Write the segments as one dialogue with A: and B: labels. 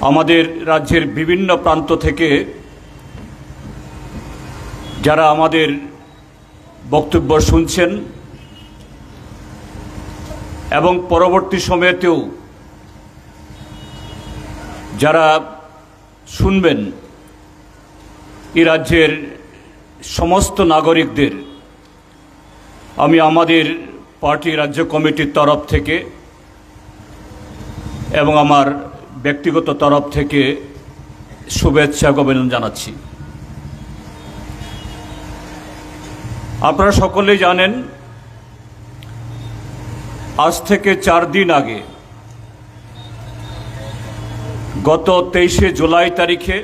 A: আমাদের রাজ্যের বিভিন্ন প্রান্ত থেকে যারা আমাদের বক্তব্য শুনছেন এবং পরবর্তী সময়েতেও যারা শুনবেন, এই রাজ্যের সমস্ত নাগরিকদের আমি আমাদের পার্টি রাজ্য কমিটির তরফ থেকে এবং আমার ব্যক্তিগত তরফ থেকে শুভেচ্ছা ও অভিনন্দন জানাচ্ছি। আপনারা সকলেই জানেন, আজ থেকে 4 দিন আগে গত 23শে জুলাই তারিখে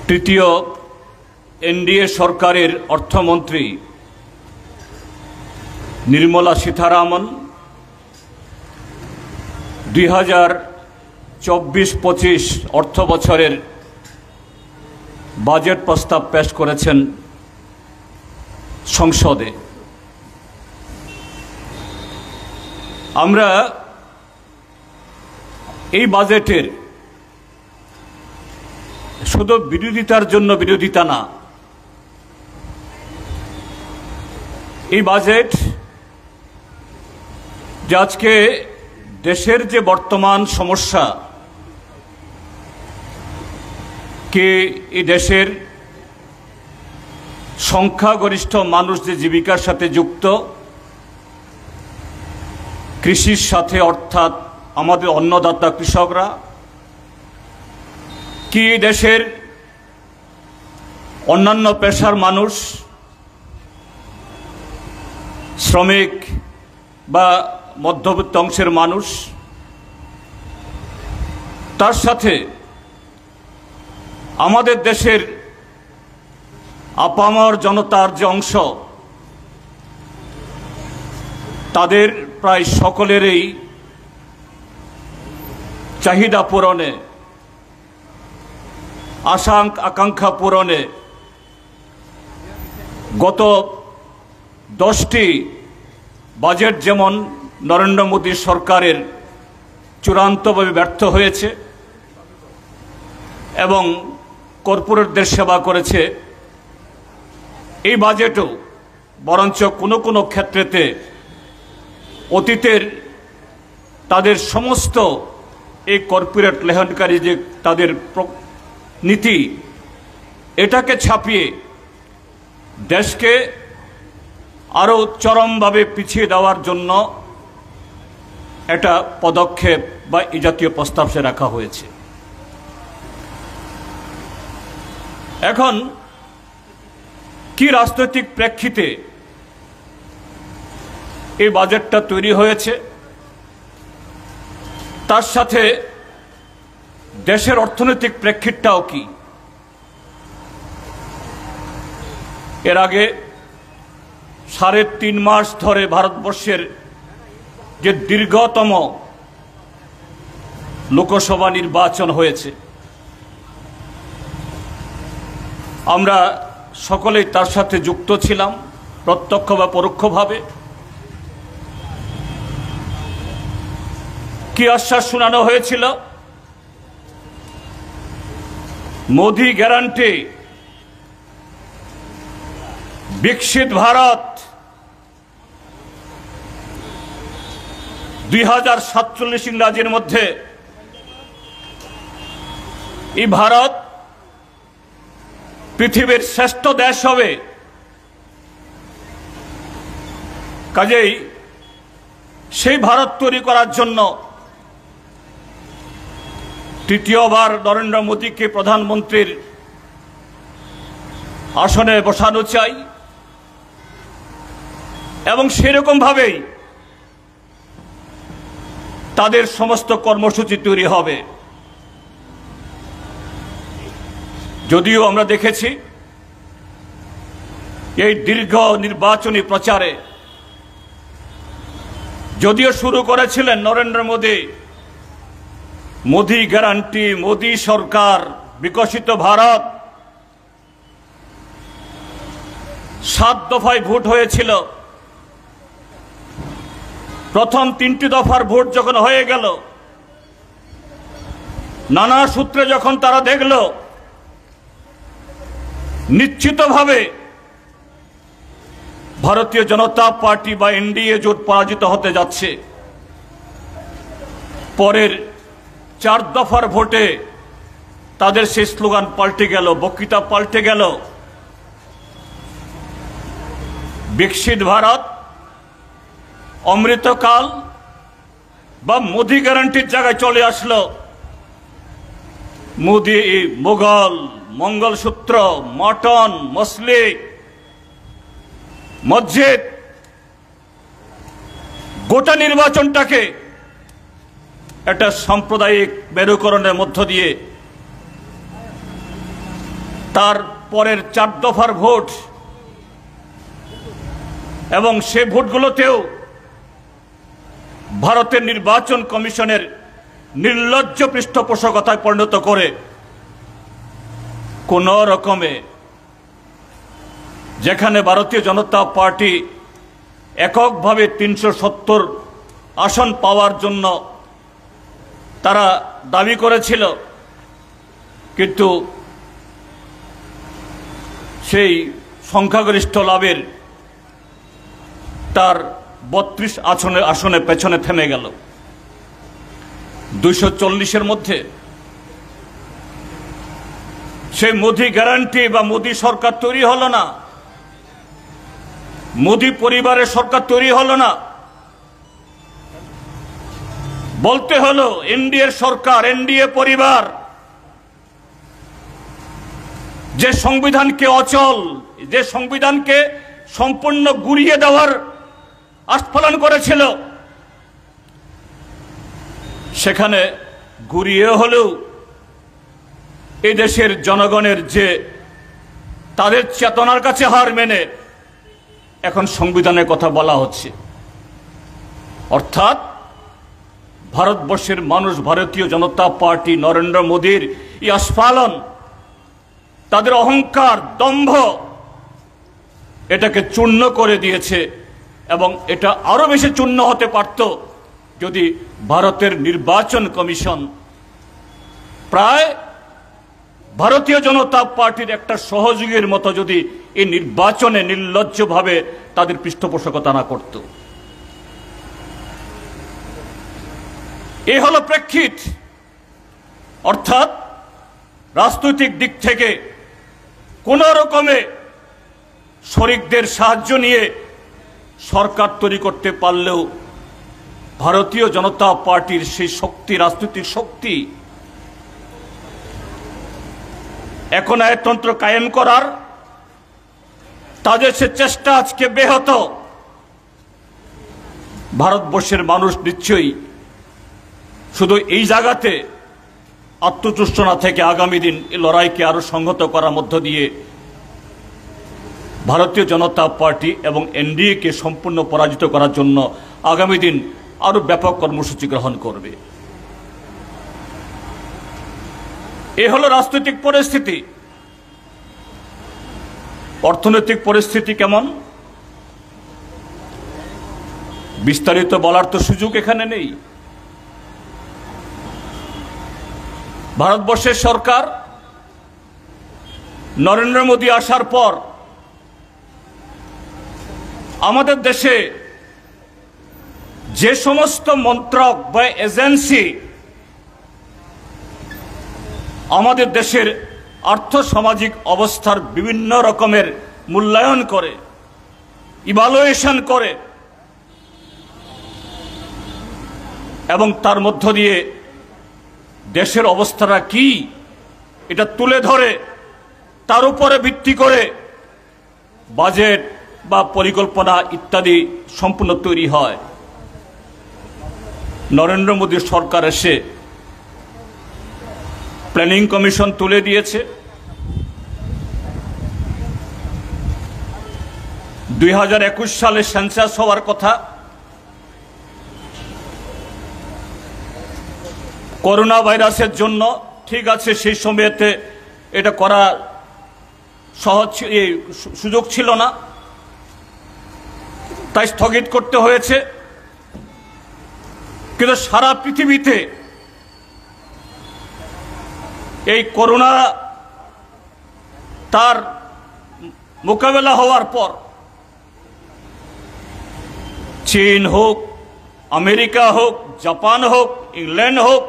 A: তৃতীয় এনডিএ সরকারের অর্থমন্ত্রী নির্মলা সীতারামন 2024-25 অর্থ বছরের বাজেট প্রস্তাব পেশ করেছেন সংসদে। আমরা এই বাজেটের শুধু বিরোধিতার জন্য বিরোধিতা না, এই বাজেট যে আজকে দেশের যে বর্তমান সমস্যা, কে এই দেশের সংখ্যাগরিষ্ঠ মানুষ যে জীবিকার সাথে যুক্ত, কৃষির সাথে, অর্থাৎ আমাদের অন্নদাতা কৃষকরা, কি এই দেশের অন্যান্য পেশার মানুষ, শ্রমিক বা মধ্যবিত্ত অংশের মানুষ, তার সাথে আমাদের দেশের আপামর জনতার যে অংশ, তাদের প্রায় সকলেরই চাহিদা পূরণে, আশা আকাঙ্ক্ষা পূরণে গত 10টি বাজেট যেমন নরেন্দ্র মোদী সরকারের চূড়ান্তভাবে ব্যর্থ হয়েছে এবং কর্পোরেটদের সেবা করেছে, এই বাজেটও বরঞ্চ কোনো কোনো ক্ষেত্রেতে অতীতের তাদের সমস্ত এই কর্পোরেট লেহনকারী যে তাদের নীতি, এটাকে ছাপিয়ে দেশকে আরও চরমভাবে পিছিয়ে দেওয়ার জন্য একটা পদক্ষেপ বা এই জাতীয় প্রস্তাব সে রাখা হয়েছে। এখন কি রাজনৈতিক প্রেক্ষিতে এই বাজেটটা তৈরি হয়েছে, তার সাথে দেশের অর্থনৈতিক প্রেক্ষিতটাও কি? এর আগে 3.5 মাস ধরে ভারতবর্ষের যে দীর্ঘতম লোকসভা নির্বাচন হয়েছে, আমরা সকলেই তার সাথে যুক্ত ছিলাম প্রত্যক্ষ বা পরোক্ষভাবে। কি আশ্বাস শোনানো হয়েছিল? মোদি গ্যারান্টি, বিকশিত ভারত, 2047 ইংরাজির মধ্যে এই ভারত পৃথিবীর শ্রেষ্ঠ দেশ হবে। কাজেই সেই ভারত তৈরি করার জন্য তৃতীয়বার নরেন্দ্র মোদীকে প্রধানমন্ত্রীর আসনে বসানো চাই এবং সেরকমভাবেই তাদের সমস্ত কর্মসূচি তৈরি হবে। যদিও আমরা দেখেছি এই দীর্ঘ নির্বাচনী প্রচারে যদিও শুরু করেছিলেন নরেন্দ্র মোদী, মোদি গ্যারান্টি, মোদি সরকার, বিকশিত ভারত, 7 দফায় ভোট হয়েছিল, প্রথম 3টি দফার ভোট যখন হয়ে গেল, নানা সূত্রে যখন তারা দেখল নিশ্চিতভাবে ভারতীয় জনতা পার্টি বা এনডিএ জোট পরাজিত হতে যাচ্ছে, পরের 4 দফার ভোটে তাদের সেই স্লোগান পাল্টে গেল, বক্তৃতা পাল্টে গেল। বিকশিত ভারত, অমৃতকাল বা মোদি গ্যারান্টির জায়গায় চলে আসলো মোদি মোগল, মঙ্গলসূত্র, মটন, মসলি, মসজিদ। গোটা নির্বাচনটাকে একটা সাম্প্রদায়িক মেরুকরণের মধ্য দিয়ে তার পরের 4 দফার ভোট এবং সে ভোটগুলোতেও ভারতের নির্বাচন কমিশনের নির্লজ্জ পৃষ্ঠপোষকতায় পরিণত করে কোন রকমে, যেখানে ভারতীয় জনতা পার্টি এককভাবে 370 আসন পাওয়ার জন্য তারা দাবি করেছিল, কিন্তু সেই সংখ্যাগরিষ্ঠ লাভের তার 32 আসনে পেছনে থেমে গেল। 240-এর মধ্যে সেই মোদি গ্যারান্টি বা মোদি সরকার তৈরি হলো না, মোদি পরিবারের সরকার তৈরি হলো না, বলতে হলো এনডিএর সরকার, এনডিএ পরিবার যে সংবিধানকে অচল, যে সংবিধানকে সম্পূর্ণ গুড়িয়ে দেওয়ার আস্ফালন করেছিল, সেখানে গুড়িয়ে হলেও এই দেশের জনগণের যে তাদের চেতনার কাছে হার মেনে এখন সংবিধানের কথা বলা হচ্ছে। অর্থাৎ ভারতবর্ষের মানুষ ভারতীয় জনতা পার্টি নরেন্দ্র মোদীর এই আস্ফালন, তাদের অহংকার, দম্ভ, এটাকে চূর্ণ করে দিয়েছে এবং এটা আরো বেশি চূর্ণ হতে পারত যদি ভারতের নির্বাচন কমিশন প্রায় ভারতীয় জনতা পার্টির একটা সহযোগীর মতো যদি এই নির্বাচনে নির্লজ্জভাবে তাদের পৃষ্ঠপোষকতা না করত। এই হলো প্রেক্ষিত। অর্থাৎ রাজনৈতিক দিক থেকে কোন রকমে শরিকদের সাহায্য নিয়ে সরকার তৈরি করতে পারলেও ভারতীয় জনতা পার্টির সেই শক্তি, রাজনৈতিক শক্তি, এখন আয়তন্ত্র কায়েম করার তাদের সে চেষ্টা আজকে ব্যাহত। ভারতবর্ষের মানুষ নিশ্চয়ই শুধু এই জায়গাতে আত্মতুষ্ট না থেকে আগামী দিন এই লড়াইকে আরো সংহত করার মধ্য দিয়ে ভারতীয় জনতা পার্টি এবং এনডিএকে সম্পূর্ণ পরাজিত করার জন্য আগামী দিন আরো ব্যাপক কর্মসূচি গ্রহণ করবে। এ হলো রাজনৈতিক পরিস্থিতি। অর্থনৈতিক পরিস্থিতি কেমন বিস্তারিত বলার তো সুযোগ এখানে নেই। ভারতবর্ষের সরকার নরেন্দ্র মোদী আসার পর আমাদের দেশে যে সমস্ত মন্ত্রক বা এজেন্সি আমাদের দেশের আর্থ সামাজিক অবস্থার বিভিন্ন রকমের মূল্যায়ন করে, ইভালুয়েশন করে এবং তার মধ্য দিয়ে দেশের অবস্থাটা কি এটা তুলে ধরে, তার উপরে ভিত্তি করে বাজেট বা পরিকল্পনা ইত্যাদি সম্পূর্ণ তৈরি হয়। নরেন্দ্র মোদী সরকার এসে প্ল্যানিং কমিশন তুলে দিয়েছে। 2021 সালে সেন্সাস হওয়ার কথা, করোনা ভাইরাসের জন্য ঠিক আছে সেই সময়তে এটা করা সহজ সুযোগ ছিল না, তাই স্থগিত করতে হয়েছে। কিন্তু সারা পৃথিবীতে এই করোনা তার মোকাবেলা হওয়ার পর চীন হোক, আমেরিকা হোক, জাপান হোক, ইংল্যান্ড হোক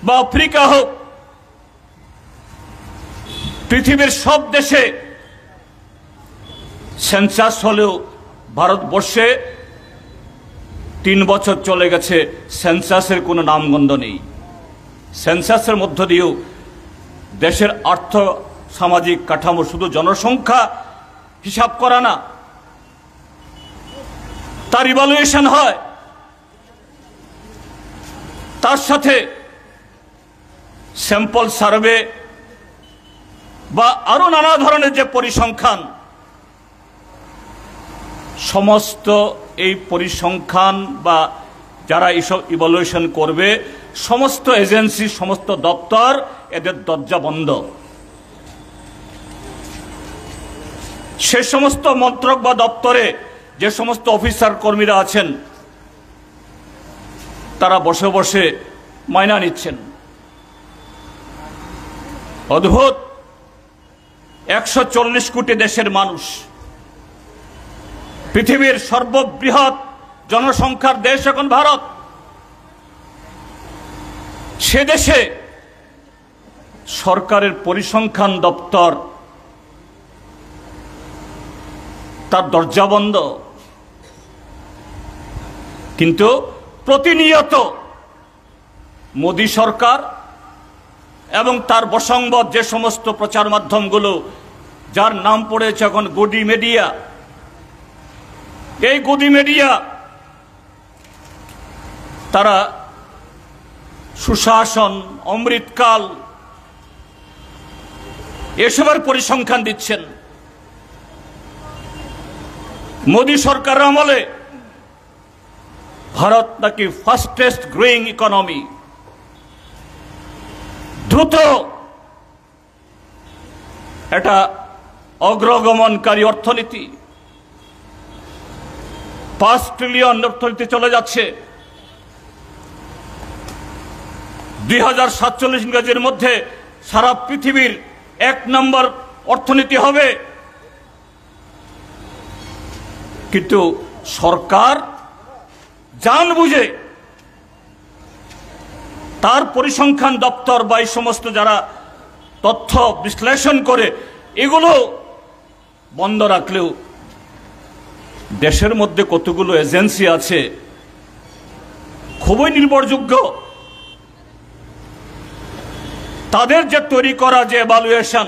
A: বা আফ্রিকা হোক, পৃথিবীর সব দেশে সেন্সাস হলেও ভারতবর্ষে 3 বছর চলে গেছে, সেন্সাসের কোনো নামগন্ধ নেই। সেন্সাসের মধ্য দিয়েও দেশের আর্থ সামাজিক কাঠামো, শুধু জনসংখ্যা হিসাব করা না, তার ইভালুয়েশন হয়, তার সাথে স্যাম্পল সার্ভে বা আরো নানা ধরনের যে পরিসংখ্যান, সমস্ত এই পরিসংখ্যান বা যারা এইসব ইভালুয়েশন করবে, সমস্ত এজেন্সি, সমস্ত দপ্তর, এদের দরজা বন্ধ। সে সমস্ত মন্ত্রক বা দপ্তরে যে সমস্ত অফিসার কর্মীরা আছেন, তারা বসে বসে মাইনা নিচ্ছেন। অদ্ভুত, 140 কোটি দেশের মানুষ, পৃথিবীর সর্ববৃহৎ জনসংখ্যার দেশ এখন ভারত। সে দেশে সরকারের পরিসংখ্যান দপ্তর, তার দরজা বন্ধ। কিন্তু প্রতিনিয়ত মোদী সরকার এবং তার বসংবদ যে সমস্ত প্রচার মাধ্যমগুলো, যার নাম পড়েছে এখন গদি মিডিয়া, এই গদি মিডিয়া তারা সুশাসন, অমৃতকাল এসবের পরিসংখ্যান দিচ্ছেন। মোদী সরকার আমলে ভারত নাকি ফাস্টেস্ট গ্রোয়িং ইকোনমি, দ্রুত এটা অগ্রগমনকারী অর্থনীতি, 5 ট্রিলিয়ন অর্থনীতি চলে যাচ্ছে। 2047 ইংরেজির মধ্যে সারা পৃথিবীর 1 নম্বর অর্থনীতি হবে। কিন্তু সরকার জান বুঝে তার পরিসংখ্যান দপ্তর বা এই সমস্ত যারা তথ্য বিশ্লেষণ করে এগুলো বন্ধ রাখলেও দেশের মধ্যে কতগুলো এজেন্সি আছে খুবই নির্ভরযোগ্য, তাদের যে তৈরি করা যে এভালুয়েশন,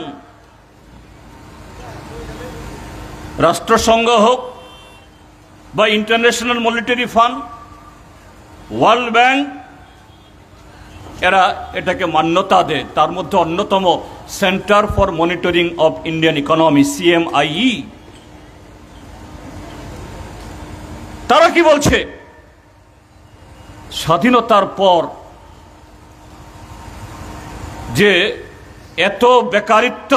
A: রাষ্ট্রসংঘ হোক বা international monetary fund, world bank, এরা এটাকে মান্যতা দেয়। তার মধ্যে অন্যতম centre for monitoring of Indian economy, CMIE। তারা কি বলছে? স্বাধীনতার পর যে এত বেকারিত্ব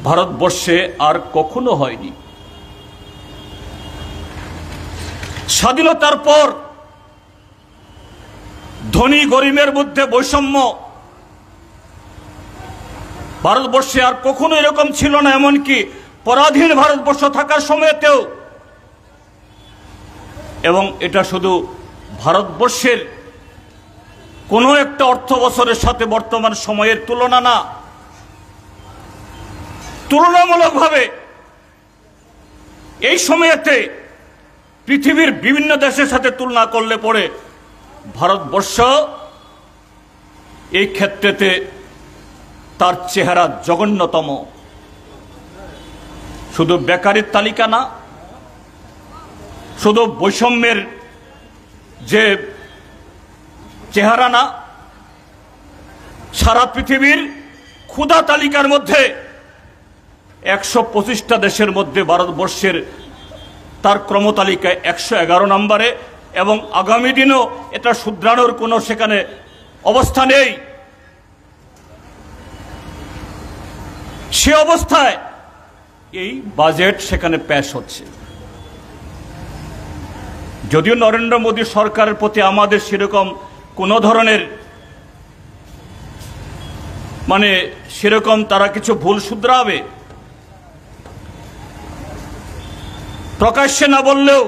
A: ভারতবর্ষে আর কখনো হয়নি। স্বাধীনতার পর ধনী গরিবের মধ্যে বৈষম্য ভারতবর্ষে আর কখনো এরকম ছিল না, এমনকি পরাধীন ভারতবর্ষ থাকার সময়তেও। এবং এটা শুধু ভারতবর্ষের কোনো একটা অর্থ বছরের সাথে বর্তমান সময়ের তুলনা না, তুলনামূলকভাবে এই সময়েতে পৃথিবীর বিভিন্ন দেশের সাথে তুলনা করলে পরে ভারতবর্ষ এই ক্ষেত্রেতে তার চেহারা জঘন্যতম। শুধু বেকারির তালিকা না, শুধু বৈষম্যের যে চেহারা না, সারা পৃথিবীর ক্ষুধা তালিকার মধ্যে 125টা দেশের মধ্যে ভারতবর্ষের তার ক্রমতালিকায় 111 নম্বরে, এবং আগামী দিনও এটা শুধরানোর কোনো সেখানে অবস্থা নেই। সে অবস্থায় এই বাজেট সেখানে পেশ হচ্ছে। যদিও নরেন্দ্র মোদী সরকারের প্রতি আমাদের সেরকম কোনো ধরনের সেরকম তারা কিছু ভুল শুধরাবে প্রকাশ্যে না বললেও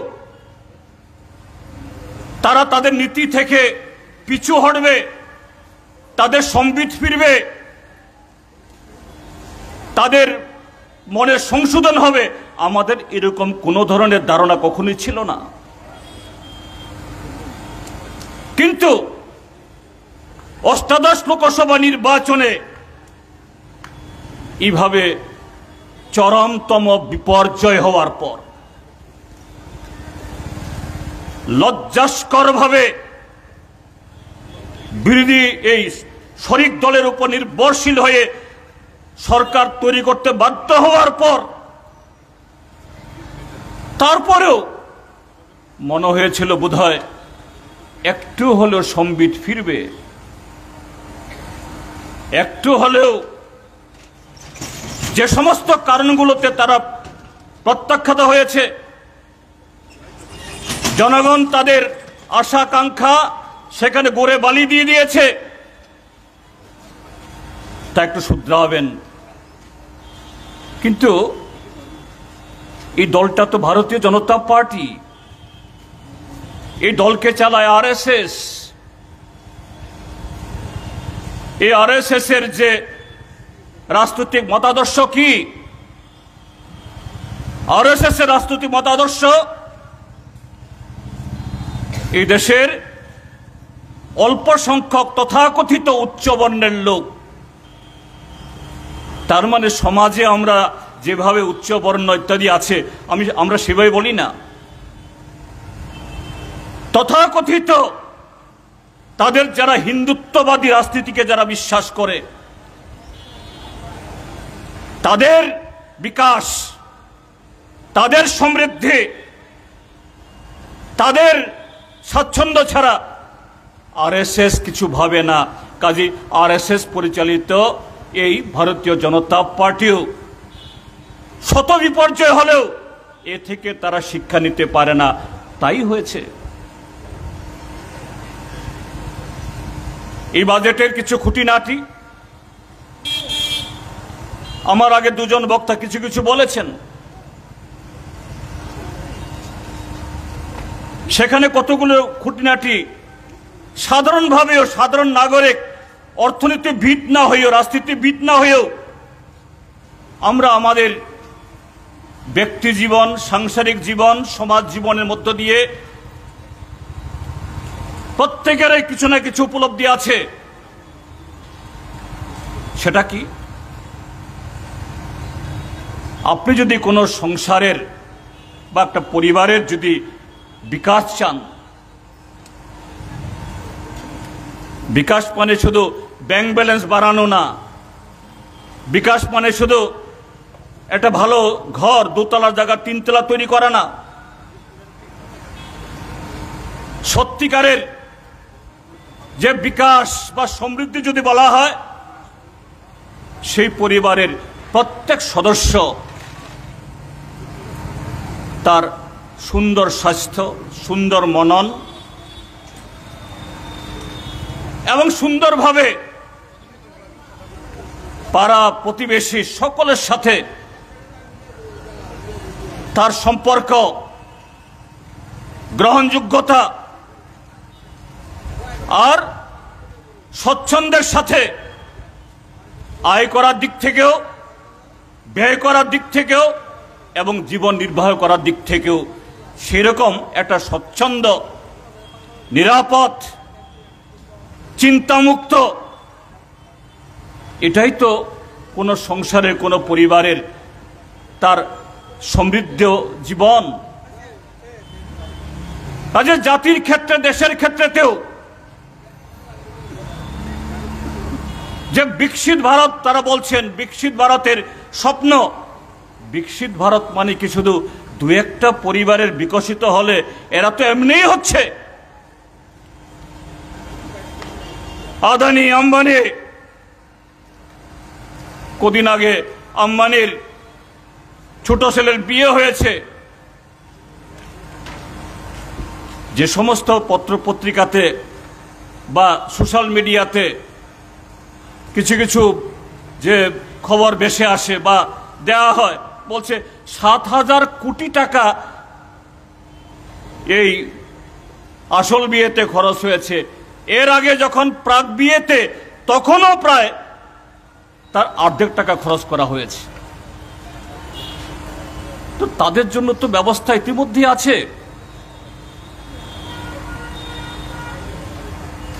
A: তারা তাদের নীতি থেকে পিছু হটবে, তাদের সম্বিত ফিরবে, তাদের মনের সংশোধন হবে, আমাদের এরকম কোনো ধরনের ধারণা কখনোই ছিল না। কিন্তু অষ্টাদশ লোকসভা নির্বাচনে এইভাবে চরমতম বিপর্যয় হওয়ার পর লজ্জাস্করভাবে বিরোধী এই শরিক দলের উপর নির্ভরশীল হয়ে সরকার তৈরি করতে বাধ্য হওয়ার পর তারপরেও মনে হয়েছিল বোধহয় একটু হলেও সম্বিত ফিরবে, একটু হলেও যে সমস্ত কারণগুলোতে তারা প্রত্যাখ্যাত হয়েছে, জনগণ তাদের আশা আকাঙ্ক্ষা সেখানে গড়ে বালি দিয়ে দিয়েছে, তা একটু শুধরাবেন। কিন্তু এই দলটা তো ভারতীয় জনতা পার্টি, এই দলকে চালায় আরএসএস। এই আরএসএস এর যে রাজনৈতিক মতাদর্শ কি? আরএসএস এর রাজনৈতিক মতাদর্শ এই দেশের অল্প সংখ্যক তথাকথিত উচ্চ বর্ণের লোক, তার মানে সমাজে আমরা যেভাবে উচ্চ বর্ণ ইত্যাদি আছে আমরা সেভাবে বলি না, তথাকথিত তাদের যারা হিন্দুত্ববাদী রাজনীতিকে যারা বিশ্বাস করে, তাদের বিকাশ, তাদের সমৃদ্ধি, তাদের স্বাচ্ছন্দ্য ছাড়া আরএসএস কিছু ভাবে না। কাজী আরএসএস পরিচালিত এই ভারতীয় জনতা পার্টিও শত বিপর্যয় হলেও এ থেকে তারা শিক্ষা নিতে পারে না, তাই হয়েছে। এই বাজেটের কিছু খুঁটিনাটি আমার আগে দুজন বক্তা কিছু কিছু বলেছেন, সেখানে কতগুলো খুঁটিনাটি সাধারণভাবেও সাধারণ নাগরিক, অর্থনীতিবিদ না হয়েও, রাজনীতিবিদ না হয়েও আমরা আমাদের ব্যক্তি জীবন, সাংসারিক জীবন, সমাজ জীবনের মধ্য দিয়ে প্রত্যেকেরই কিছু না কিছু উপলব্ধি আছে। সেটা কি? আপনি যদি কোনো সংসারের বা একটা পরিবারের যদি বিকাশ চান, বিকাশ মানে শুধু ব্যাংক ব্যালেন্স বাড়ানো না, বিকাশ মানে শুধু একটা ভালো ঘর, দোতলার জায়গা তিনতলা তৈরি করা না। সত্যিকারের যে বিকাশ বা সমৃদ্ধি যদি বলা হয়, সেই পরিবারের প্রত্যেক সদস্য তার সুন্দর স্বাস্থ্য, সুন্দর মনন এবং সুন্দরভাবে পাড়া প্রতিবেশী সকলের সাথে তার সম্পর্ক, গ্রহণযোগ্যতা আর স্বচ্ছন্দের সাথে আয় করার দিক থেকেও, ব্যয় করার দিক থেকেও এবং জীবন নির্বাহ করার দিক থেকেও সেরকম একটা স্বচ্ছন্দ, নিরাপদ, চিন্তামুক্ত, এটাই তো কোনো সংসারের, কোনো পরিবারের তার সমৃদ্ধ জীবন। কাজে জাতির ক্ষেত্রে, দেশের ক্ষেত্রেতেও যে বিকশিত ভারত তারা বলছেন, বিকশিত ভারতের স্বপ্ন, বিকশিত ভারত মানে কি শুধু দু একটা পরিবারের বিকশিত হলে? এরা তো এমনিই হচ্ছে। আদানি, আম্বানি, কদিন আগে আম্বানির ছোট ছেলের বিয়ে হয়েছে, যে সমস্ত পত্রপত্রিকাতে বা সোশ্যাল মিডিয়াতে কিছু কিছু যে খবর ভেসে আসে বা দেওয়া হয়, বলছে 7,000 কোটি টাকা এই আসল বিয়েতে খরচ হয়েছে। এর আগে যখন প্রাক বিয়েতে তখনও প্রায় তার অর্ধেক টাকা খরচ করা হয়েছে। তো তাদের জন্য তো ব্যবস্থা ইতিমধ্যে আছে।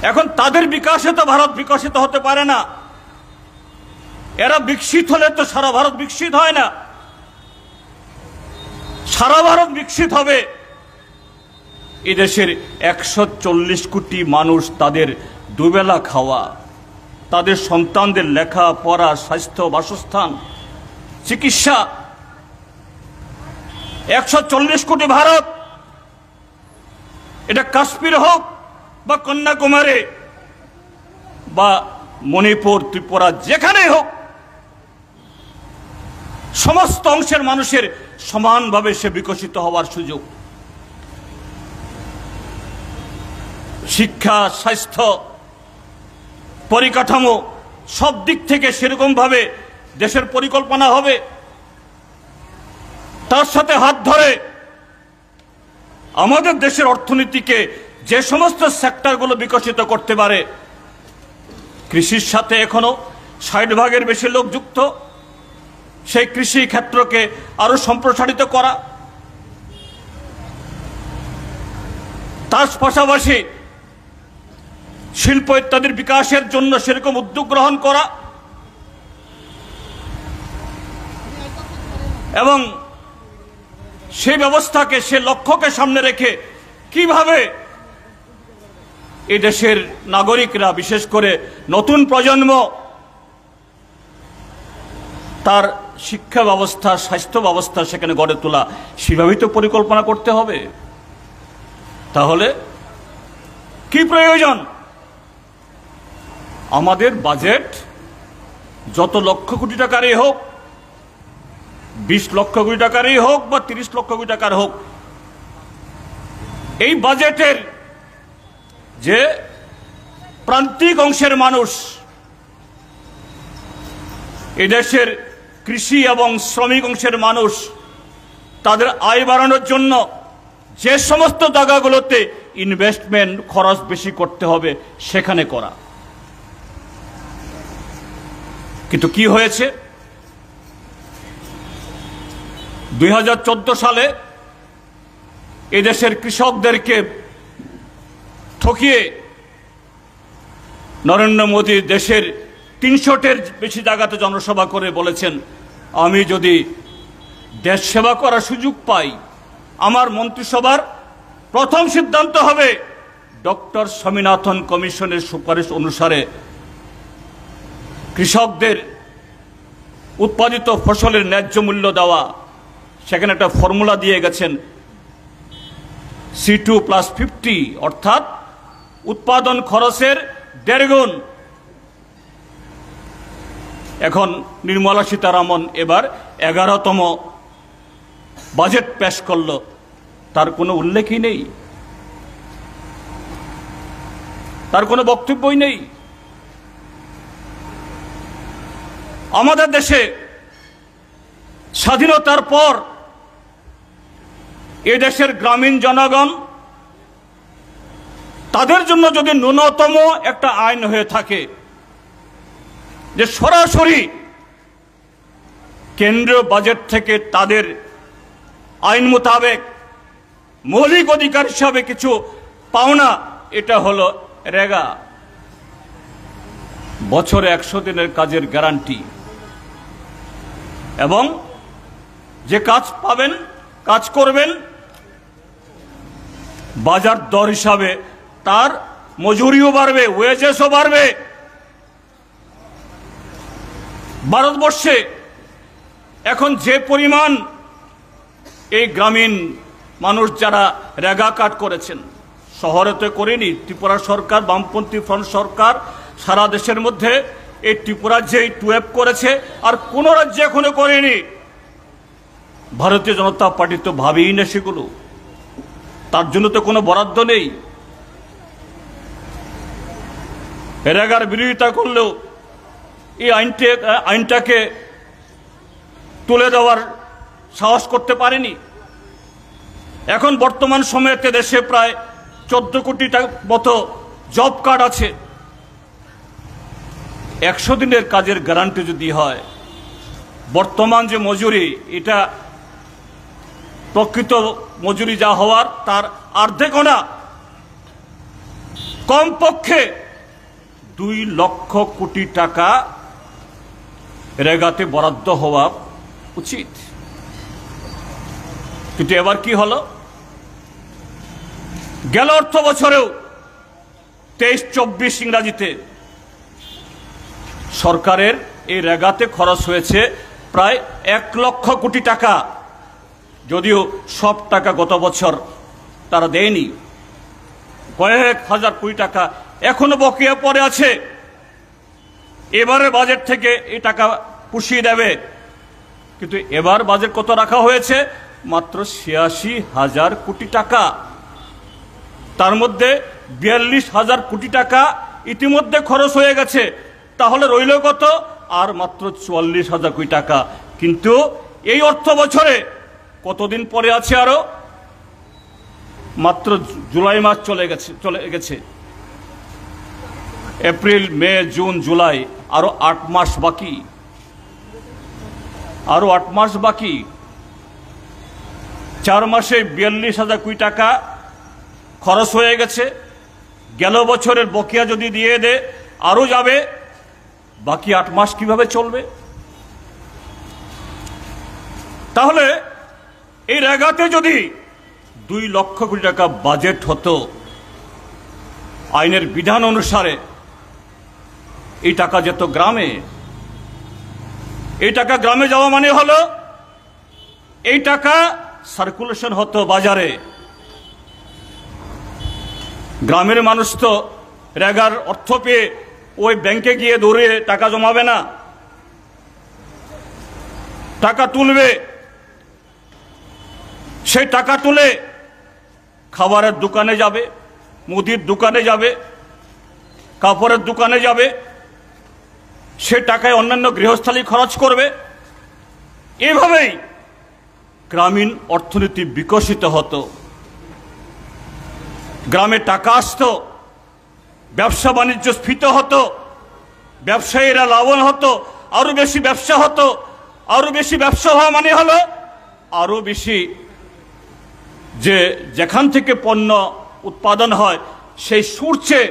A: এখন তাদের বিকাশে তো ভারত বিকশিত হতে পারে না। এরা বিকশিত হলে তো সারা ভারত বিকশিত হয় না। সারা ভারত বিকশিত হবে এদেশের 140 কোটি মানুষ তাদের দুবেলা খাওয়া, তাদের সন্তানদের লেখা পড়া, স্বাস্থ্য, বাসস্থান, চিকিৎসা। 140 কোটি ভারত, এটা কাশ্মীর হোক বা কন্যাকুমারী বা মণিপুর, ত্রিপুরা, যেখানে হোক, সমস্ত অংশের মানুষের সমানভাবে সে বিকশিত হওয়ার সুযোগ। শিক্ষা, স্বাস্থ্য, পরিকাঠামো সব দিক থেকে সেরকম ভাবে দেশের পরিকল্পনা হবে। তার সাথে হাত ধরে আমাদের দেশের অর্থনীতিকে যে সমস্ত সেক্টরগুলো বিকশিত করতে পারে, কৃষির সাথে এখনো 60% বেশি লোক যুক্ত, সেই কৃষি ক্ষেত্রকে আরো সম্প্রসারিত করা, তার পাশাপাশি শিল্প ইত্যাদির বিকাশের জন্য সেরকম উদ্যোগ গ্রহণ করা এবং সেই ব্যবস্থাকে, সে লক্ষ্যকে সামনে রেখে কিভাবে এই দেশের নাগরিকরা, বিশেষ করে নতুন প্রজন্ম, তার শিক্ষা ব্যবস্থা, স্বাস্থ্য ব্যবস্থা সেখানে গড়ে তোলা, সেভাবেই তো পরিকল্পনা করতে হবে। তাহলে কি প্রয়োজন? আমাদের বাজেট যত লক্ষ কোটি টাকারই হোক, 20 লক্ষ কোটি টাকারই হোক বা 30 লক্ষ কোটি টাকার হোক, এই বাজেটের যে প্রান্তিক অংশের মানুষ, এদেশের কৃষি এবং শ্রমিক অংশের মানুষ, তাদের আয় বাড়ানোর জন্য যে সমস্ত জায়গাগুলোতে ইনভেস্টমেন্ট, খরচ বেশি করতে হবে সেখানে করা। কিন্তু কি হয়েছে? 2014 সালে এদেশের কৃষকদেরকে ঠকিয়ে নরেন্দ্র মোদী দেশের 300টির বেশি জায়গাতে জনসভা করে বলেছেন, আমি যদি দেশ সেবা করার সুযোগ পাই, আমার মন্ত্রিসভার প্রথম সিদ্ধান্ত হবে ডক্টর স্বামীনাথন কমিশনের সুপারিশ অনুসারে কৃষকদের উৎপাদিত ফসলের ন্যায্য মূল্য দেওয়া। সেখানে একটা ফর্মুলা দিয়ে গেছেন, C2+50, অর্থাৎ উৎপাদন খরচের 1.5 গুণ। এখন নির্মলা সীতারামন এবার 11তম বাজেট পেশ করল, তার কোনো উল্লেখই নেই, তার কোনো বক্তব্যই নেই। আমাদের দেশে স্বাধীনতার পর এ দেশের গ্রামীণ জনগণ, তাদের জন্য যদি ন্যূনতম একটা আইন হয়ে থাকে যে সরাসরি কেন্দ্রীয় বাজেট থেকে তাদের আইন মোতাবেক মৌলিক অধিকার হিসাবে কিছু পাওনা, এটা হলো রেগা, বছরে 100 দিনের কাজের গ্যারান্টি। এবং যে কাজ পাবেন, কাজ করবেন, বাজার দর হিসাবে তার মজুরিও বাড়বে, ওয়েজেসও বাড়বে। ভারতবর্ষে এখন যে পরিমাণ এই গ্রামীণ মানুষ যারা রেগা কাট করেছেন, শহরে তো করেনি, ত্রিপুরা সরকার, বামপন্থী ফ্রন্ট সরকার সারা দেশের মধ্যে এই ত্রিপুরা যে 12 করেছে, আর কোন রাজ্যে এখনো করেনি। ভারতীয় জনতা পার্টি তো ভাবেই না সেগুলো। তার জন্য তো কোনো বরাদ্দ নেই। রেগার বিরোধিতা করলেও এই আইনটাকে তুলে দেওয়ার সাহস করতে পারেনি। এখন বর্তমান সময়েতে দেশে প্রায় 14 কোটি মতো জব কার্ড আছে। 100 দিনের কাজের গ্যারান্টি যদি হয়, বর্তমান যে মজুরি, এটা প্রকৃত মজুরি যা হওয়ার তার অর্ধেকও না, কমপক্ষে 2 লক্ষ কোটি টাকা রেগাতে বরাদ্দ হওয়া উচিত। কিন্তু এবার কি হলো, গেল অর্থ বছরেও 23-24 ইংরাজিতে সরকারের এই রেগাতে খরচ হয়েছে প্রায় 1 লক্ষ কোটি টাকা, যদিও সব টাকা গত বছর তারা দেয়নি। কয়েক হাজার কোটি টাকা এখনো বকেয়া পড়ে আছে। এবারে বাজেট থেকে এই টাকা পুষিয়ে দেবে, কিন্তু এবার বাজেট কত রাখা হয়েছে? মাত্র 86,000 কোটি টাকা। তার মধ্যে 42,000 কোটি টাকা ইতিমধ্যে খরচ হয়ে গেছে। তাহলে রইল কত? আর মাত্র 44,000 কোটি টাকা। কিন্তু এই অর্থ বছরে কতদিন পরে আছে? আরো মাত্র জুলাই মাস চলে গেছে। এপ্রিল, মে, জুন, জুলাই, আরো 8 মাস বাকি। আরো 8 মাস বাকি। 4 মাসে 42,000 কোটি টাকা খরচ হয়ে গেছে। গেল বছরের বকেয়া যদি দিয়ে দেয়, আরো যাবে। বাকি 8 মাস কিভাবে চলবে? তাহলে এই রেগাতে যদি 2 লক্ষ কোটি টাকা বাজেট হতো, আইনের বিধান অনুসারে এই টাকা যেত গ্রামে। এই টাকা গ্রামে যাওয়া মানে হলো এই টাকা সার্কুলেশন হতো বাজারে। গ্রামের মানুষ তো রেগার অর্থ পেয়ে ওই ব্যাংকে গিয়ে দৌড়ে টাকা জমাবে না, টাকা তুলবে। সেই টাকা তুলে খাবারের দোকানে যাবে, মুদির দোকানে যাবে, কাপড়ের দোকানে যাবে। সে টাকায় অন্যান্য গৃহস্থালী খরচ করবে। এভাবেই গ্রামীণ অর্থনীতি বিকশিত হতো। গ্রামে টাকা আসতো, ব্যবসা বাণিজ্য স্ফীত হতো, ব্যবসায়ীরা লাভবান হতো, আরো বেশি ব্যবসা হতো। আরো বেশি ব্যবসা হওয়া মানে হলো আরো বেশি যে যেখান থেকে পণ্য উৎপাদন হয় সেই সোর্সে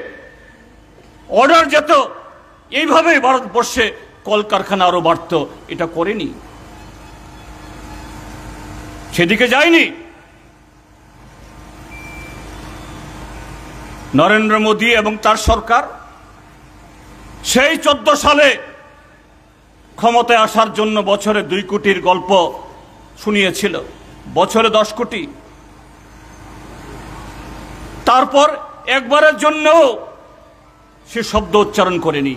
A: অর্ডার যেত। এইভাবেই ভারতবর্ষে কলকারখানা আরো বাড়ত। এটা করেনি, সেদিকে যায়নি। নরেন্দ্র মোদী এবং তার সরকার সেই 14 সালে ক্ষমতায় আসার জন্য বছরে 2 কোটির গল্প শুনিয়েছিল, বছরে 10 কোটি। তারপর একবারের জন্য সে শব্দ উচ্চারণ করেনি।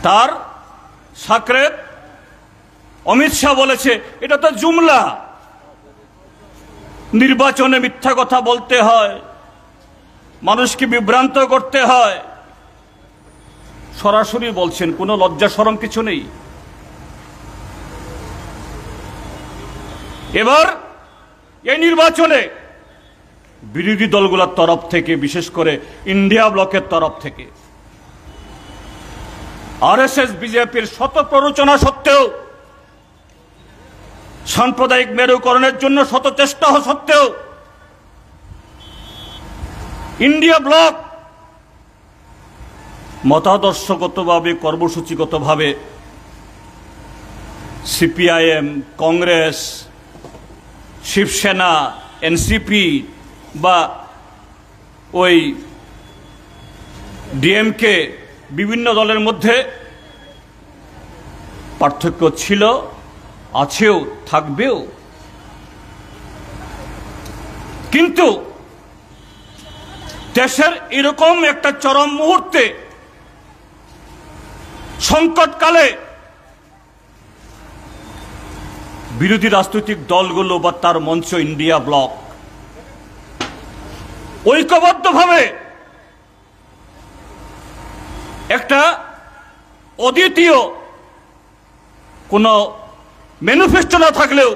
A: তার সাকরেত অমিত শাহ বলেছে এটা তো জুমলা, নির্বাচনে মিথ্যা কথা বলতে হয়, মানুষকে বিভ্রান্ত করতে হয়। সরাসরি বলছেন, কোনো লজ্জা শরম কিছু নেই। এবার এই নির্বাচনে বিরোধী দলগুলোর তরফ থেকে, বিশেষ করে ইন্ডিয়া ব্লকের তরফ থেকে, আরএসএস বিজেপির শত প্ররোচনা সত্ত্বেও, সাম্প্রদায়িক মেরুকরণের জন্য শত চেষ্টা সত্ত্বেও ইন্ডিয়া ব্লক মতাদর্শগতভাবে, কর্মসূচিগতভাবে সিপিআইএম, কংগ্রেস, শিবসেনা, এনসিপি বা ওই ডিএমকে, বিভিন্ন দলের মধ্যে পার্থক্য ছিল, আছেও, থাকবেও। কিন্তু দেশের এরকম একটা চরম মুহূর্তে, সংকটকালে বিরোধী রাজনৈতিক দলগুলো বা তার মঞ্চ ইন্ডিয়া ব্লক ঐক্যবদ্ধভাবে একটা অদ্বিতীয় কোনো ম্যানিফেস্টো না থাকলেও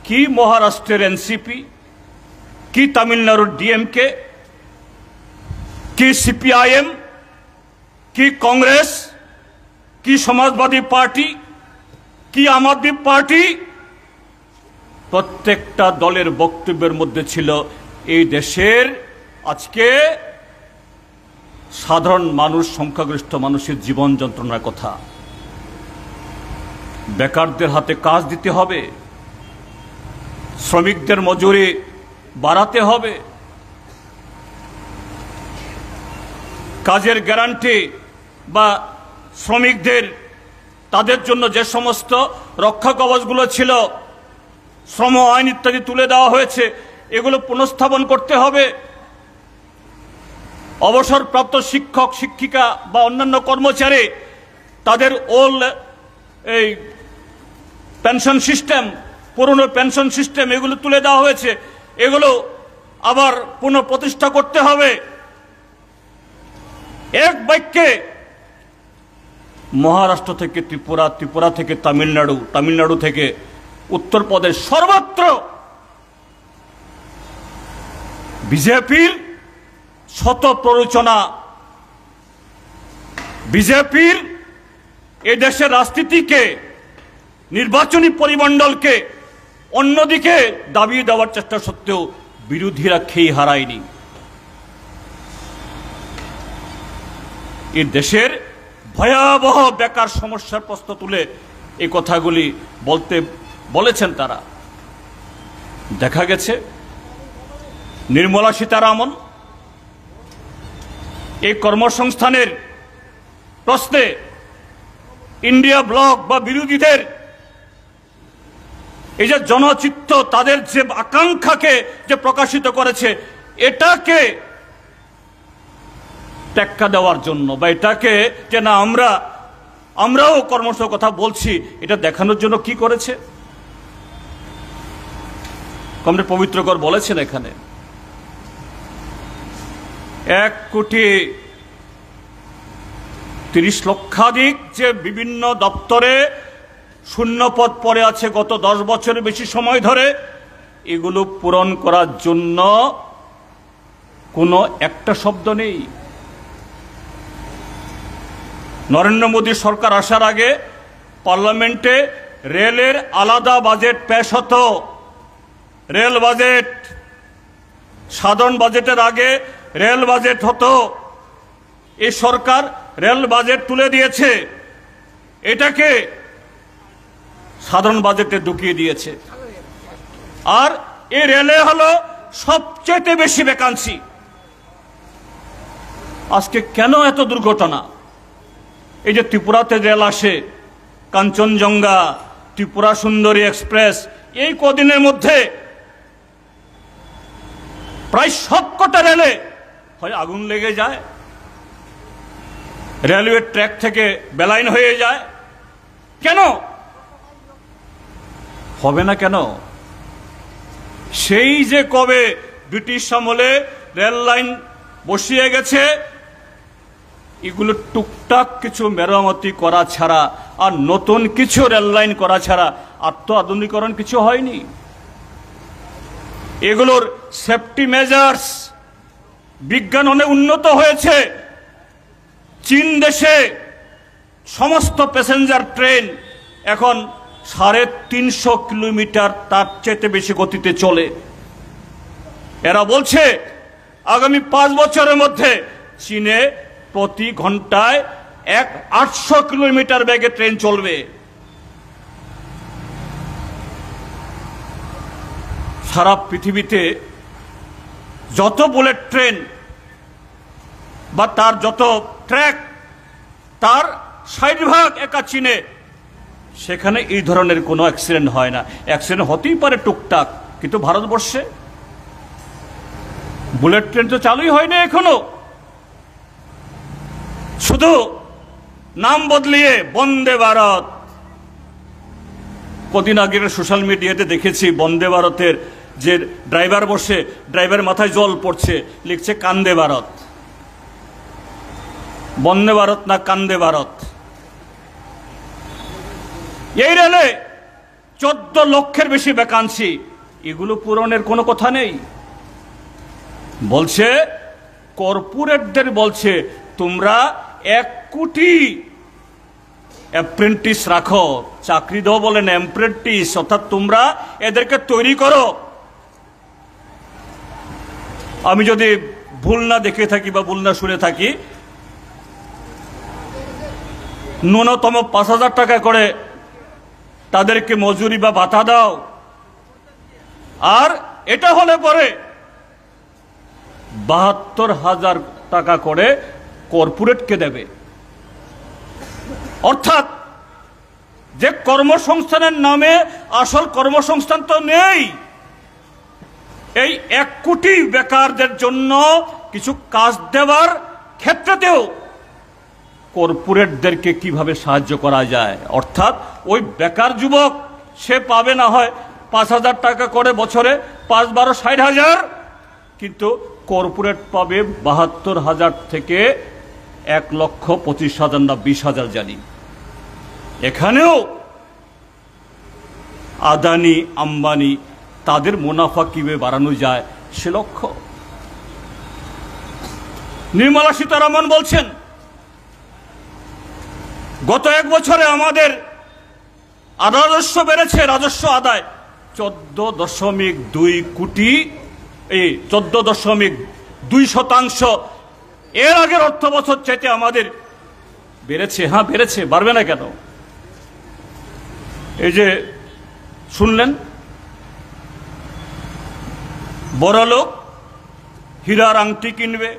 A: কি মহারাষ্ট্রের এনসিপি, কি তামিলনাড়ুর ডিএমকে, কি সিপিআইএম, কি কংগ্রেস, কি সমাজবাদী পার্টি, কি আম আদমি পার্টি, প্রত্যেকটা দলের বক্তব্যের মধ্যে ছিল এই দেশের আজকে সাধারণ মানুষ, সংখ্যাগরিষ্ঠ মানুষের জীবন যন্ত্রণার কথা। বেকারদের হাতে কাজ দিতে হবে, শ্রমিকদের মজুরি বাড়াতে হবে, কাজের গ্যারান্টি বা শ্রমিকদের তাদের জন্য যে সমস্ত রক্ষা কবচগুলো ছিল, শ্রম আইন ইত্যাদি তুলে দেওয়া হয়েছে, এগুলো পুনঃস্থাপন করতে হবে। অবসরপ্রাপ্ত শিক্ষক শিক্ষিকা বা অন্যান্য কর্মচারী তাদের এই পেনশন সিস্টেম, পুরনো পেনশন সিস্টেম, এগুলো তুলে দেওয়া হয়েছে, এগুলো আবার পুনঃপ্রতিষ্ঠা করতে হবে। এক বাক্যে মহারাষ্ট্র থেকে ত্রিপুরা, ত্রিপুরা থেকে তামিলনাড়ু, তামিলনাড়ু থেকে উত্তরপ্রদেশ, সর্বত্র বিজেপির শত প্ররোচনা, বিজেপির এদেশের রাজনীতিকে, নির্বাচনী পরিমণ্ডলকে অন্যদিকে দাবিয়ে দেওয়ার চেষ্টা সত্ত্বেও বিরোধীরা খেই হারায়নি। এই দেশের ভয়াবহ বেকার সমস্যার প্রশ্ন তুলে এই কথাগুলি বলেছেন তারা। দেখা গেছে নির্মলা সীতারামন এই কর্মসংস্থানের প্রশ্নে ইন্ডিয়া ব্লক বা বিরোধীদের এই যে জনচিত্ত, তাদের যে আকাঙ্ক্ষাকে যে প্রকাশিত করেছে, এটাকে টেক্কা দেওয়ার জন্য বা এটাকে যে না আমরাও কর্মসূচির কথা বলছি, এটা দেখানোর জন্য কি করেছে? কমরেড পবিত্রকর বলেছেন এখানে 1,30,00,000 যে বিভিন্ন দপ্তরে শূন্যপদ পড়ে আছে গত 10 বছরের বেশি সময় ধরে, এগুলো পূরণ করার জন্য কোনো একটা শব্দ নেই। নরেন্দ্র মোদী সরকার আসার আগে পার্লামেন্টে রেলের আলাদা বাজেট পেশ হতো, রেল বাজেট, সাধারণ বাজেটের আগে রেল বাজেট হতো। এই সরকার রেল বাজেট তুলে দিয়েছে, এটাকে সাধারণ বাজেটে ঢুকিয়ে দিয়েছে। আর এই রেলে হলো সবচেয়ে বেশি ভ্যাকান্সি। আজকে কেন এত দুর্ঘটনা? এই যে ত্রিপুরাতে রেল আসে, কাঞ্চনজঙ্ঘা, ত্রিপুরা সুন্দরী এক্সপ্রেস, এই কদিনের মধ্যে প্রায় সবকটা রেলে হয় আগুন লেগে যায়, রেলওয়ে ট্র্যাক থেকে বেলাইন হয়ে যায়। কেন হবে না? কেন? সেই যে কবে ব্রিটিশ আমলে রেল লাইন বসিয়ে গেছে, এগুলো টুকটাক কিছু মেরামতি করা ছাড়া আর নতুন কিছু রেল লাইন করা ছাড়া আর তো আধুনিকরণ কিছু হয়নি। এগুলোর সেফটি মেজার্স, বিজ্ঞান অনেক উন্নত হয়েছে। চীন দেশে সমস্ত প্যাসেঞ্জার ট্রেন এখন 350 কিলোমিটার তার চেয়ে বেশি গতিতে চলে। এরা বলছে আগামী 5 বছরের মধ্যে চীনে প্রতি ঘন্টায় 800 কিলোমিটার বেগে ট্রেন চলবে। সারা পৃথিবীতে যত বুলেট ট্রেন বা তার যত ট্র্যাক, তার 60% একা চীনে। সেখানে এই ধরনের কোনো অ্যাক্সিডেন্ট হয় না। অ্যাক্সিডেন্ট হতেই পারে টুকটাক, কিন্তু ভারতবর্ষে বুলেট ট্রেন তো চালুই হয়নি এখনো। শুধু নাম বদলিয়ে বন্দে ভারত, কদিন আগে সোশ্যাল মিডিয়াতে দেখেছি বন্দে ভারতের যে ড্রাইভার বসে, ড্রাইভার মাথায় জল পড়ছে, লিখছে কান্দে ভারত। বন্দে ভারত না কান্দে ভারত। এই রেলে 14 লক্ষের বেশি ভ্যাকান্সি, এগুলো পূরণের কোনো কথা নেই। বলছে কর্পোরেটদের, বলছে তোমরা 1 কোটি অ্যাপ্রেন্টিস রাখো, চাকরি দাও বলেন অ্যাপ্রেন্টিস, অর্থাৎ তোমরা এদেরকে তৈরি করো। আমি যদি ভুল না দেখে থাকি বা ভুল না শুনে থাকি, ন্যূনতম 5,000 টাকা করে তাদেরকে মজুরি বা ভাতা দাও, আর এটা হলে পরে 72,000 টাকা করে কর্পোরেটকে দেবে। অর্থাৎ যে কর্মসংস্থানের নামে আসল কর্মসংস্থান তো নেই। এই 1 কোটি বেকারদের জন্য কিছু কাজ দেওয়ার ক্ষেত্রেতেও কর্পোরেটদেরকে কিভাবে সাহায্য করা যায়, অর্থাৎ ওই বেকার যুবক সে পাবে না হয় 5,000 টাকা করে বছরে, 5 12 60,000, কিন্তু কর্পোরেট পাবে 72,000 থেকে 1,25,000 না 20,000 জানি। এখানেও আদানি আম্বানি তাদের মুনাফা কিভাবে বাড়ানো যায় সে লক্ষ্য। নির্মলা সীতারামন বলছেন গত 1 বছরে আমাদের রাজস্ব বেড়েছে, রাজস্ব আদায় 14.2 কোটি, এই 14.2%। এর আগের অর্থ বছর চাইতে আমাদের বেড়েছে। হ্যাঁ বেড়েছে, বাড়বে না কেন? এই যে শুনলেন, বড় লোক হীরার আংটি কিনবে,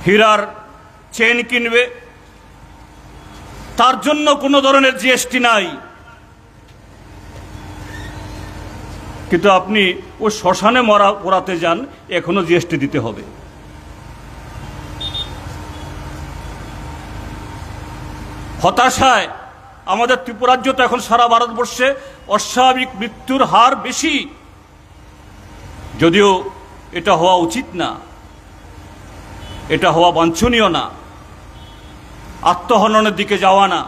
A: হীরার চেন কিনবে, তার জন্য কোনো ধরনের জিএসটি নাই। কিন্তু আপনি ওই শ্মশানে পোড়াতে যান, এখনো জিএসটি দিতে হবে। হতাশায় আমাদের ত্রিপুরাজ্য তো এখন সারা ভারতবর্ষে অস্বাভাবিক মৃত্যুর হার বেশি, যদিও এটা হওয়া উচিত না, এটা হওয়া বাঞ্ছনীয় না, আত্মহননের দিকে যাওয়া না।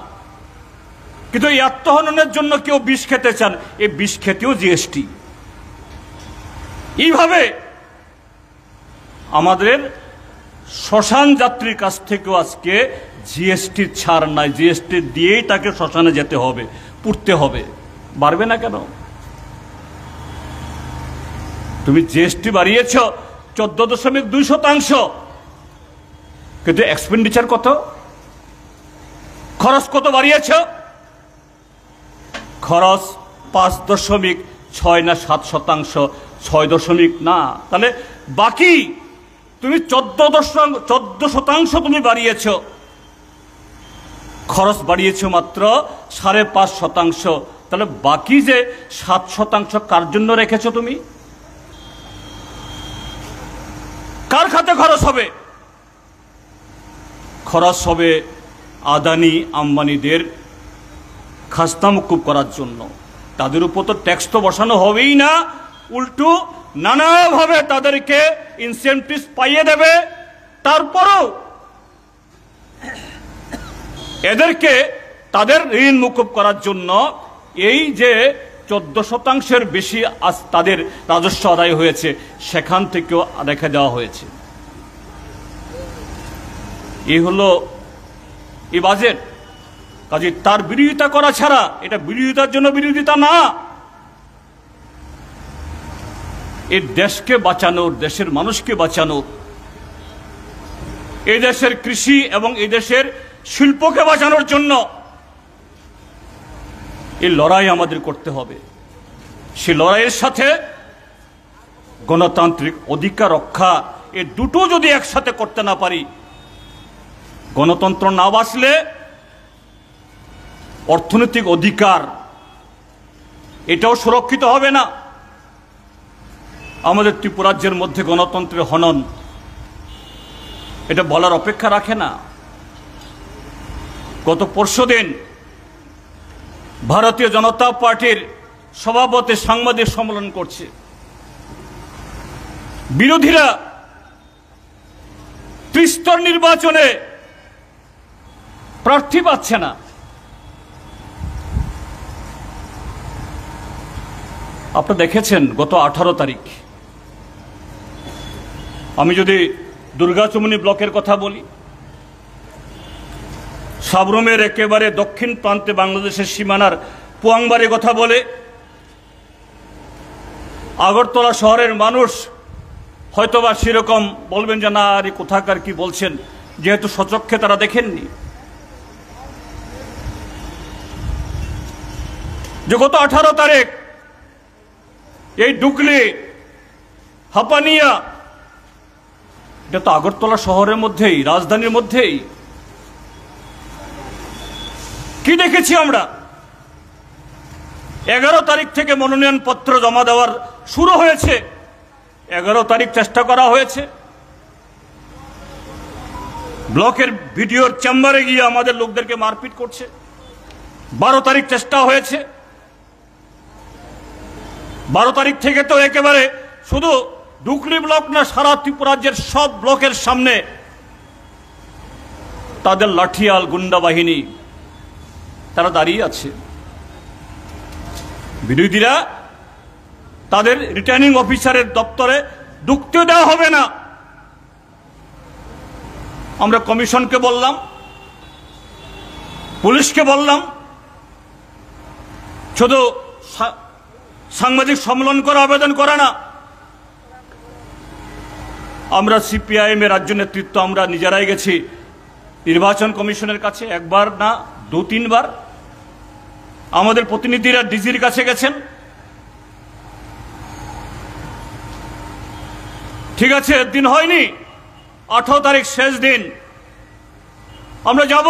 A: কিন্তু এই আত্মহননের জন্য কেউ বিষ খেতে চান, এই বিষ খেতেও জিএসটি। এইভাবে আমাদের শ্মশান যাত্রীর কাছ থেকেও আজকে জিএসটির ছাড় নাই, জিএসটি দিয়েই তাকে শ্মশানে যেতে হবে, পুড়তে হবে। বাড়বে না কেন? তুমি জিএসটি বাড়িয়েছ 14.2%, কিন্তু এক্সপেন্ডিচার কত, খরচ কত বাড়িয়েছ? খরচ 5.6 না 7%, 6 না, তাহলে বাকি তুমি 14% তুমি বাড়িয়েছ, খরচ বাড়িয়েছ মাত্র 5.5%। তাহলে বাকি যে 7% কার জন্য রেখেছ তুমি? কার খাতে খরচ হবে? খরচ হবে আদানি আম্বানিদের খাজনা মকুব করার জন্য। তাদের উপর তো ট্যাক্স তো বসানো হবেই না, উল্টো নানাভাবে তাদেরকে ইনসেন্টিভ পাইয়ে দেবে। তারপরও এদেরকে তাদের ঋণ মকুব করার জন্য এই যে 14%-এর বেশি আজ তাদের রাজস্ব আদায় হয়েছে, সেখান থেকেও রেখে দেওয়া হয়েছে। এই হলো এই বাজেট। কাজে তার বিরোধিতা করা ছাড়া এটা বিরোধিতার জন্য বিরোধিতা না, এই দেশকে বাঁচানোর, দেশের মানুষকে বাঁচানোর, এই দেশের কৃষি এবং এই দেশের শিল্পকে বাঁচানোর জন্য এই লড়াই আমাদের করতে হবে। সে লড়াইয়ের সাথে গণতান্ত্রিক অধিকার রক্ষা, এই দুটো যদি একসাথে করতে না পারি, গণতন্ত্র না বাঁচলে অর্থনৈতিক অধিকার এটাও সুরক্ষিত হবে না। আমাদের ত্রিপুরাজ্যের মধ্যে গণতন্ত্রের হনন, এটা বলার অপেক্ষা রাখে না। গত পরশুদিন ভারতীয় জনতা পার্টির সভাপতি সাংবাদিক সম্মেলন করছে, বিরোধীরা ত্রিস্তর নির্বাচনে প্রার্থী পাচ্ছে না। আপনারা দেখেছেন গত 18 তারিখ, আমি যদি দুর্গাচুমনি ব্লকের কথা বলি, সাবরুমের একেবারে দক্ষিণ প্রান্তে বাংলাদেশের সীমানার পুয়াংবাড়ির কথা বলে, আগরতলা শহরের মানুষ হয়তোবা সেরকম বলবেন যে না আরে কোথাকার কি বলছেন, যেহেতু সচক্ষে তারা দেখেননি। যে গত 18 তারিখ এই ডুকলি হাপানিয়া, এটা তো আগরতলা শহরের মধ্যেই, রাজধানীর মধ্যেই। কি দেখেছি আমরা? 11 তারিখ থেকে মনোনয়ন পত্র জমা দেওয়ার শুরু হয়েছে। 11 তারিখ চেষ্টা করা হয়েছে, ব্লকের ভিডিওর চেম্বারে গিয়ে আমাদের লোকদেরকে মারপিট করছে। 12 তারিখ চেষ্টা হয়েছে। 12 তারিখ থেকে তো একেবারে শুধু ডুকলি ব্লক না, সারা ত্রিপুরা রাজ্যের সব ব্লকের সামনে তাদের লাঠিয়াল গুন্ডা বাহিনী তারা দাঁড়িয়ে আছে। বিরোধীরা তাদের রিটার্নিং অফিসারের দপ্তরে ঢুকতে দেওয়া হবে না। আমরা কমিশনকে বললাম, পুলিশকে বললাম, শুধু সাংবাদিক সম্মেলন করে আবেদন করে না, আমরা সিপিআইএম এর রাজ্য নেতৃত্ব আমরা নিজেরাই গেছি নির্বাচন কমিশনের কাছে, একবার না 2-3 বার। আমাদের প্রতিনিধিরা ডিজির কাছে গেছেন। ঠিক আছে, দিন হয়নি, 18 তারিখ শেষ দিন, আমরা যাব।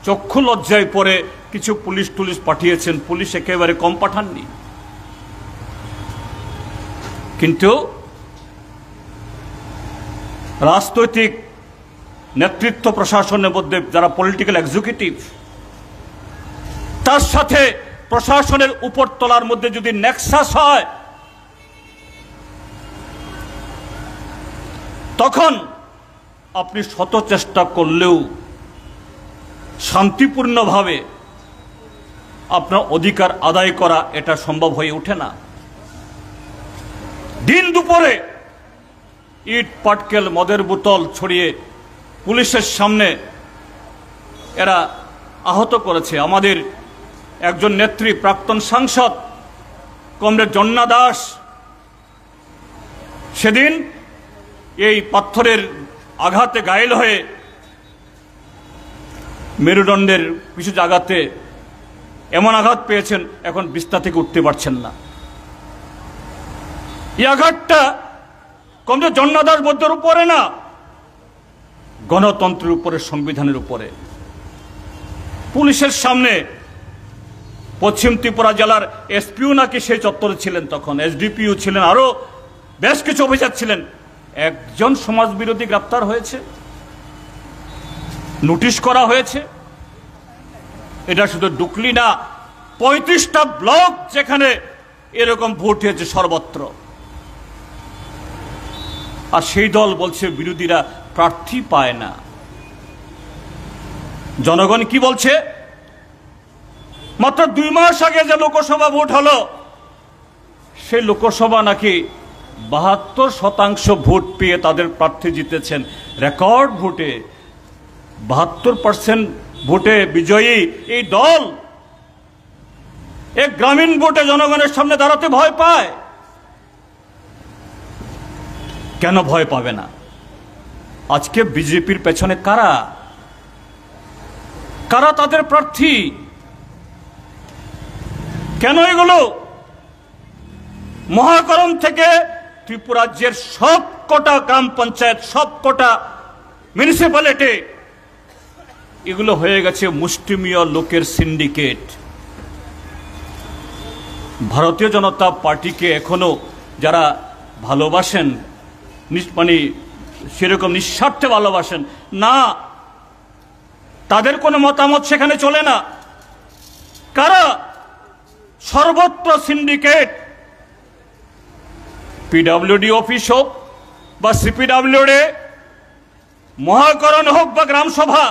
A: চক্ষু লজ্জায় পরে কিছু পুলিশ পাঠিয়েছেন, পুলিশ একেবারে কম পাঠাননি। কিন্তু রাজনৈতিক নেতৃত্ব প্রশাসনের মধ্যে যারা পলিটিক্যাল এক্সিকিউটিভ, তার সাথে প্রশাসনের উপর তলার মধ্যে যদি নেক্সাস হয়, তখন আপনি শত চেষ্টা করলেও শান্তিপূর্ণভাবে আপনার অধিকার আদায় করা এটা সম্ভব হয়ে ওঠে না। দিন দুপুরে ইট পাটকেল মদের বোতল ছড়িয়ে পুলিশের সামনে এরা আহত করেছে। আমাদের একজন নেত্রী, প্রাক্তন সাংসদ কমরেড জন্না দাস, সেদিন এই পাথরের আঘাতে ঘায়েল হয়ে মেরুদণ্ডের কিছু জায়গাতে এমন আঘাত পেয়েছেন, এখন বিছানা থেকে উঠতে পারছেন না। এই আঘাতটা কমরেড জন্না দাস বৌদ্ধের উপরে না, গণতন্ত্রের উপরে, সংবিধানের উপরে। পুলিশের সামনে পশ্চিম ত্রিপুরা জেলার এসপিও নাকি সেই চত্বরে ছিলেন, তখন এসডিপিও ছিলেন, আরো বেশ কিছু অফিসার ছিলেন। একজন সমাজ বিরোধী গ্রেপ্তার হয়েছে, নোটিশ করা হয়েছে। এটা শুধু ডুকলি না, 35টা ব্লক যেখানে এরকম ভোট হয়েছে সর্বত্র। আর সেই দল বলছে বিরোধীরা প্রার্থী পায় না। জনগণ কি বলছে? মাত্র 2 মাস আগে যে লোকসভা ভোট হলো, সেই লোকসভা নাকি 72% ভোট পেয়ে তাদের প্রার্থী জিতেছেন। রেকর্ড ভোটে 72% ভোটে বিজয়ী এই দল এক গ্রামীণ ভোটে জনগণের সামনে দাঁড়াতে ভয় পায়। কেন ভয় পাবে না? আজকে বিজেপির পেছনে কারা কারা তাদের প্রার্থী? কেন এগুলো? মহাকরণ থেকে ত্রিপুরা রাজ্যের সবকটা গ্রাম পঞ্চায়েত, সবকটা মিউনিসিপ্যালিটি, এগুলো হয়ে গেছে মুষ্টিমেয় লোকের সিন্ডিকেট। ভারতীয় জনতা পার্টিকে এখনো যারা ভালোবাসেন, মানে সেরকম নিঃস্বার্থে ভালোবাসেন না, তাদের কোনো মতামত সেখানে চলে না। কারা সর্বত্র সিন্ডিকেট, পিডব্লিউডি অফিস হোক বা সিপিডব্লিউডি, মহাকরণ হোক বা গ্রামসভা,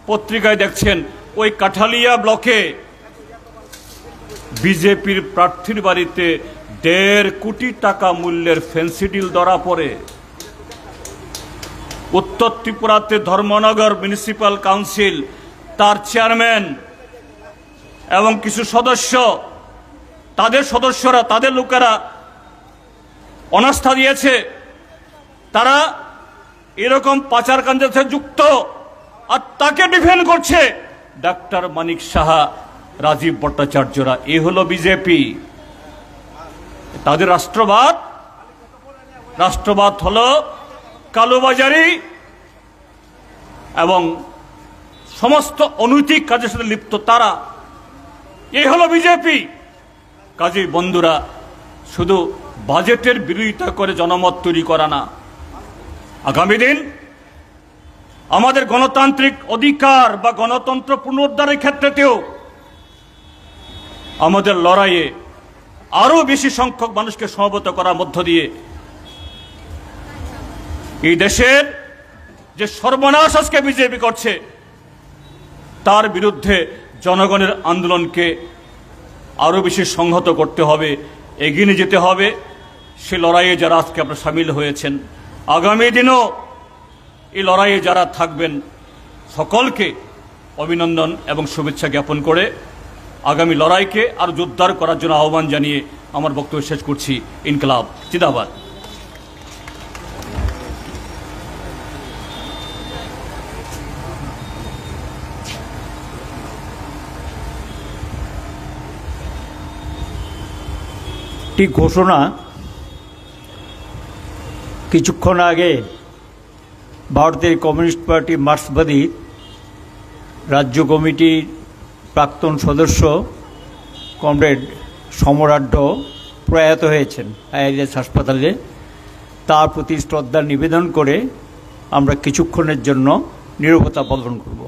A: পত্রিকায় দেখছেন ওই কাঠালিয়া ব্লকে বিজেপির প্রার্থীর বাড়িতে 1.5 কোটি টাকা মূল্যের ফেন্সিডিল ধরা পড়ে। উত্তর ত্রিপুরাতে ধর্মনগর মিউনিসিপ্যাল কাউন্সিল, তার চেয়ারম্যান এবং কিছু সদস্য, তাদের সদস্যরা, তাদের লোকেরা অনাস্থা দিয়েছে, তারা এরকম পাচার কাণ্ডের সাথে যুক্ত, আর তাকে ডিফেন্ড করছে ডাক্তার মানিক সাহা, রাজীব ভট্টাচার্যরা। এই হলো বিজেপি। তাদের রাষ্ট্রবাদ, রাষ্ট্রবাদ হলো কালোবাজারি এবং সমস্ত অনৈতিক কাজের সাথে লিপ্ত তারা। এই হলো বিজেপি। কাজেই বন্ধুরা, শুধু বাজেটের বিরোধিতা করে জনমত তৈরি করা না, আগামী দিন আমাদের গণতান্ত্রিক অধিকার বা গণতন্ত্র পুনরুদ্ধারের ক্ষেত্রেতেও আমাদের লড়াইয়ে আরো বেশি সংখ্যক মানুষকে সমবেত করার মধ্য দিয়ে এই দেশের যে সর্বনাশ আজকে বিজেপি করছে তার বিরুদ্ধে জনগণের আন্দোলনকে আরো বেশি সংহত করতে হবে, এগিয়ে নিয়ে যেতে হবে। সে লড়াইয়ে যারা আজকে আপনারা সামিল হয়েছেন, আগামী দিনও এই লড়াইয়ে যারা থাকবেন, সকলকে অভিনন্দন এবং শুভেচ্ছা জ্ঞাপন করে আগামী লড়াইকে আর জোরদার করার জন্য আহ্বান জানিয়ে আমার বক্তব্য শেষ করছি। ইনকলাব জিন্দাবাদ।
B: একটি ঘোষণা কিছুক্ষণ আগে ভারতের কমিউনিস্ট পার্টি মার্ক্সবাদী রাজ্য কমিটির প্রাক্তন সদস্য কমরেড সমরাঢ্য প্রয়াত হয়েছেন আইএলএস হাসপাতালে। তার প্রতি শ্রদ্ধা নিবেদন করে আমরা কিছুক্ষণের জন্য নীরবতা পালন করব।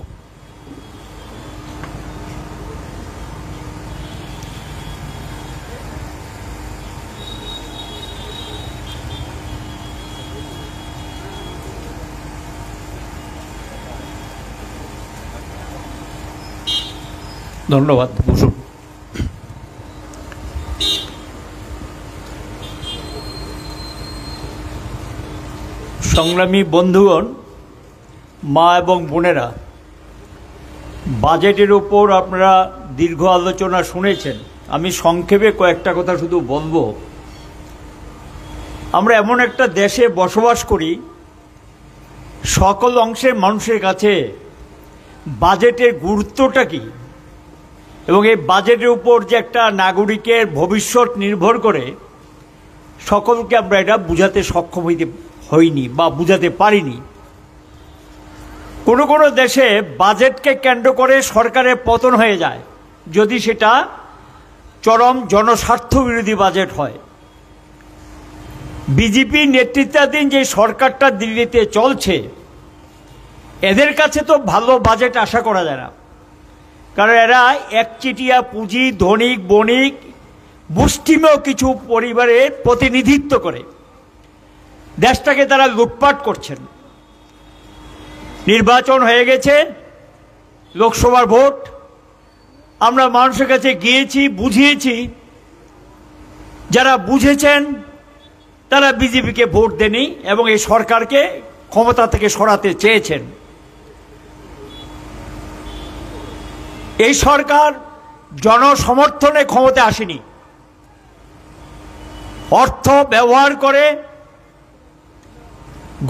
B: ধন্যবাদ। বসুন। সংগ্রামী বন্ধুগণ, মা এবং বোনেরা, বাজেটের উপর আপনারা দীর্ঘ আলোচনা শুনেছেন। আমি সংক্ষেপে কয়েকটা কথা শুধু বলবো। আমরা এমন একটা দেশে বসবাস করি, সকল অংশের মানুষের কাছে বাজেটের গুরুত্বটা কি এবং এই বাজেটের উপর যে একটা নাগরিকের ভবিষ্যৎ নির্ভর করে, সকলকে আমরা এটা বুঝাতে সক্ষম হইনি বা বুঝাতে পারিনি। কোনো কোনো দেশে বাজেটকে কেন্দ্র করে সরকারের পতন হয়ে যায়, যদি সেটা চরম জনস্বার্থ বিরোধী বাজেট হয়। বিজেপি নেতৃত্বাধীন যে সরকারটা দিল্লিতে চলছে, এদের কাছে তো ভালো বাজেট আশা করা যায় না, কারণ এরা একচেটিয়া পুঁজি, ধনিক বণিক, মুষ্টিমেয় কিছু পরিবারের প্রতিনিধিত্ব করে দেশটাকে তারা লুটপাট করছেন। নির্বাচন হয়ে গেছে, লোকসভার ভোট, আমরা মানুষের কাছে গিয়েছি, বুঝিয়েছি। যারা বুঝেছেন তারা বিজেপিকে ভোট দেননি এবং এই সরকারকে ক্ষমতা থেকে সরাতে চেয়েছেন। এই সরকার জনসমর্থনে ক্ষমতা আসেনি, অর্থ ব্যবহার করে,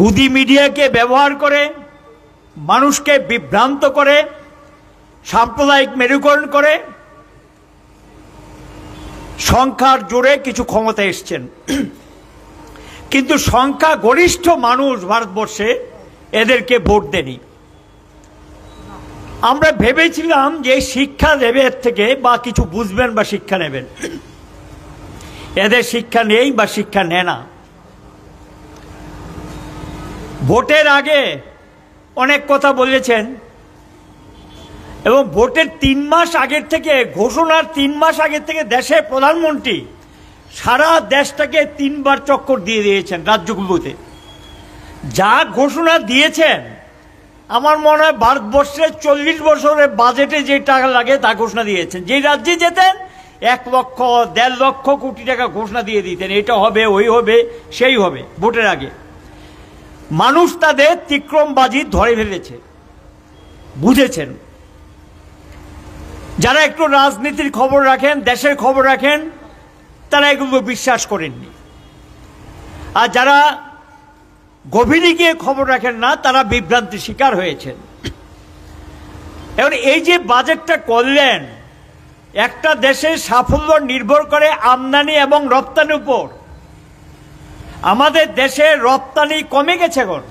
B: গুদি মিডিয়াকে ব্যবহার করে, মানুষকে বিভ্রান্ত করে, সাম্প্রদায়িক মেরুকরণ করে সংখ্যার জোরে কিছু ক্ষমতা এসছেন। কিন্তু সংখ্যা গরিষ্ঠ মানুষ ভারতবর্ষে এদেরকে ভোট দেনি। আমরা ভেবেছিলাম যে শিক্ষা দেবে এর থেকে, বা কিছু বুঝবেন বা শিক্ষা নেবেন। এদের শিক্ষা নেই বা শিক্ষা নেয় না। ভোটের আগে অনেক কথা বলেছেন এবং ভোটের 3 মাস আগের থেকে, ঘোষণার 3 মাস আগের থেকে দেশের প্রধানমন্ত্রী সারা দেশটাকে 3 বার চক্কর দিয়ে দিয়েছেন রাজ্যগুলোতে। যা ঘোষণা দিয়েছেন, আমার মনে হয় ভারতবর্ষের 40 বছরের বাজেটে যে টাকা লাগে তা ঘোষণা দিয়েছেন। যে রাজ্যে যেতেন 1 লক্ষ 1.5 লক্ষ কোটি টাকা ঘোষণা দিয়ে দিতেন, এটা হবে, ওই হবে, সেই হবে। ভোটের আগে মানুষ তাদের তিক্রমবাজি ধরে ফেলেছে, বুঝেছেন। যারা একটু রাজনীতির খবর রাখেন, দেশের খবর রাখেন, তারা এগুলো বিশ্বাস করেননি। আর যারা গভীরে গিয়ে খবর রাখেন না, তারা বিভ্রান্তির শিকার হয়েছেন। এবার এই যে বাজেটটা করলেন, একটা দেশের সাফল্য নির্ভর করে আমদানি এবং রপ্তানির উপর। আমাদের দেশের রপ্তানি কমে গেছে এখন,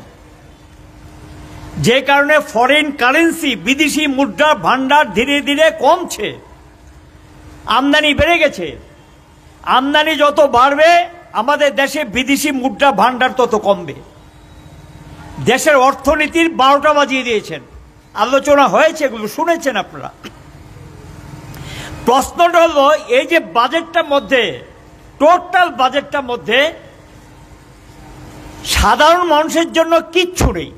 B: যে কারণে ফরেন কারেন্সি, বিদেশি মুদ্রার ভান্ডার ধীরে ধীরে কমছে, আমদানি বেড়ে গেছে। আমদানি যত বাড়বে, আমাদের দেশে বিদেশি মুদ্রা ভান্ডার তত কমবে। দেশের অর্থনীতির 12টা বাজিয়ে দিয়েছেন। আলোচনা হয়েছে, এগুলো শুনেছেন আপনারা। প্রশ্নটা হলো, এই যে বাজেটটার মধ্যে, টোটাল বাজেটটার মধ্যে সাধারণ মানুষের জন্য কিচ্ছু নেই,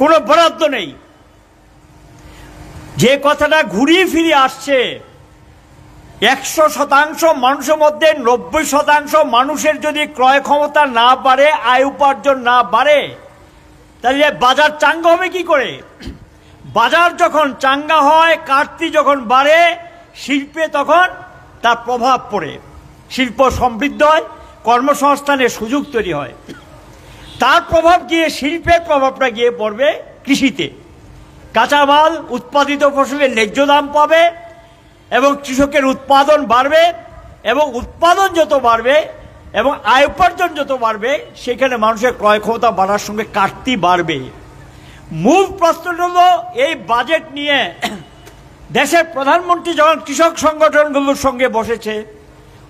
B: কোনো বরাদ্দ নেই। যে কথাটা ঘুরিয়ে ফিরে আসছে, 100% মানুষের মধ্যে 90% মানুষের যদি ক্রয় ক্ষমতা না বাড়ে, আয় উপার্জন না বাড়ে, তাহলে বাজার চাঙ্গা হবে কি করে? বাজার যখন চাঙ্গা হয়, কাটতি যখন বাড়ে, শিল্পে তখন তার প্রভাব পড়ে, শিল্প সমৃদ্ধ হয়, কর্মসংস্থানের সুযোগ তৈরি হয়। তার প্রভাব গিয়ে, শিল্পের প্রভাবটা গিয়ে পড়বে কৃষিতে। কাঁচামাল, উৎপাদিত ফসলের ন্যায্য দাম পাবে এবং কৃষকের উৎপাদন বাড়বে, এবং উৎপাদন যত বাড়বে এবং আয় উপার্জন যত বাড়বে, সেখানে মানুষের ক্রয় ক্ষমতা বাড়ার সঙ্গে কাটতি বাড়বে। মূল প্রশ্নটা হলো, এই বাজেট নিয়ে দেশের প্রধানমন্ত্রী যখন কৃষক সংগঠনগুলোর সঙ্গে বসেছে,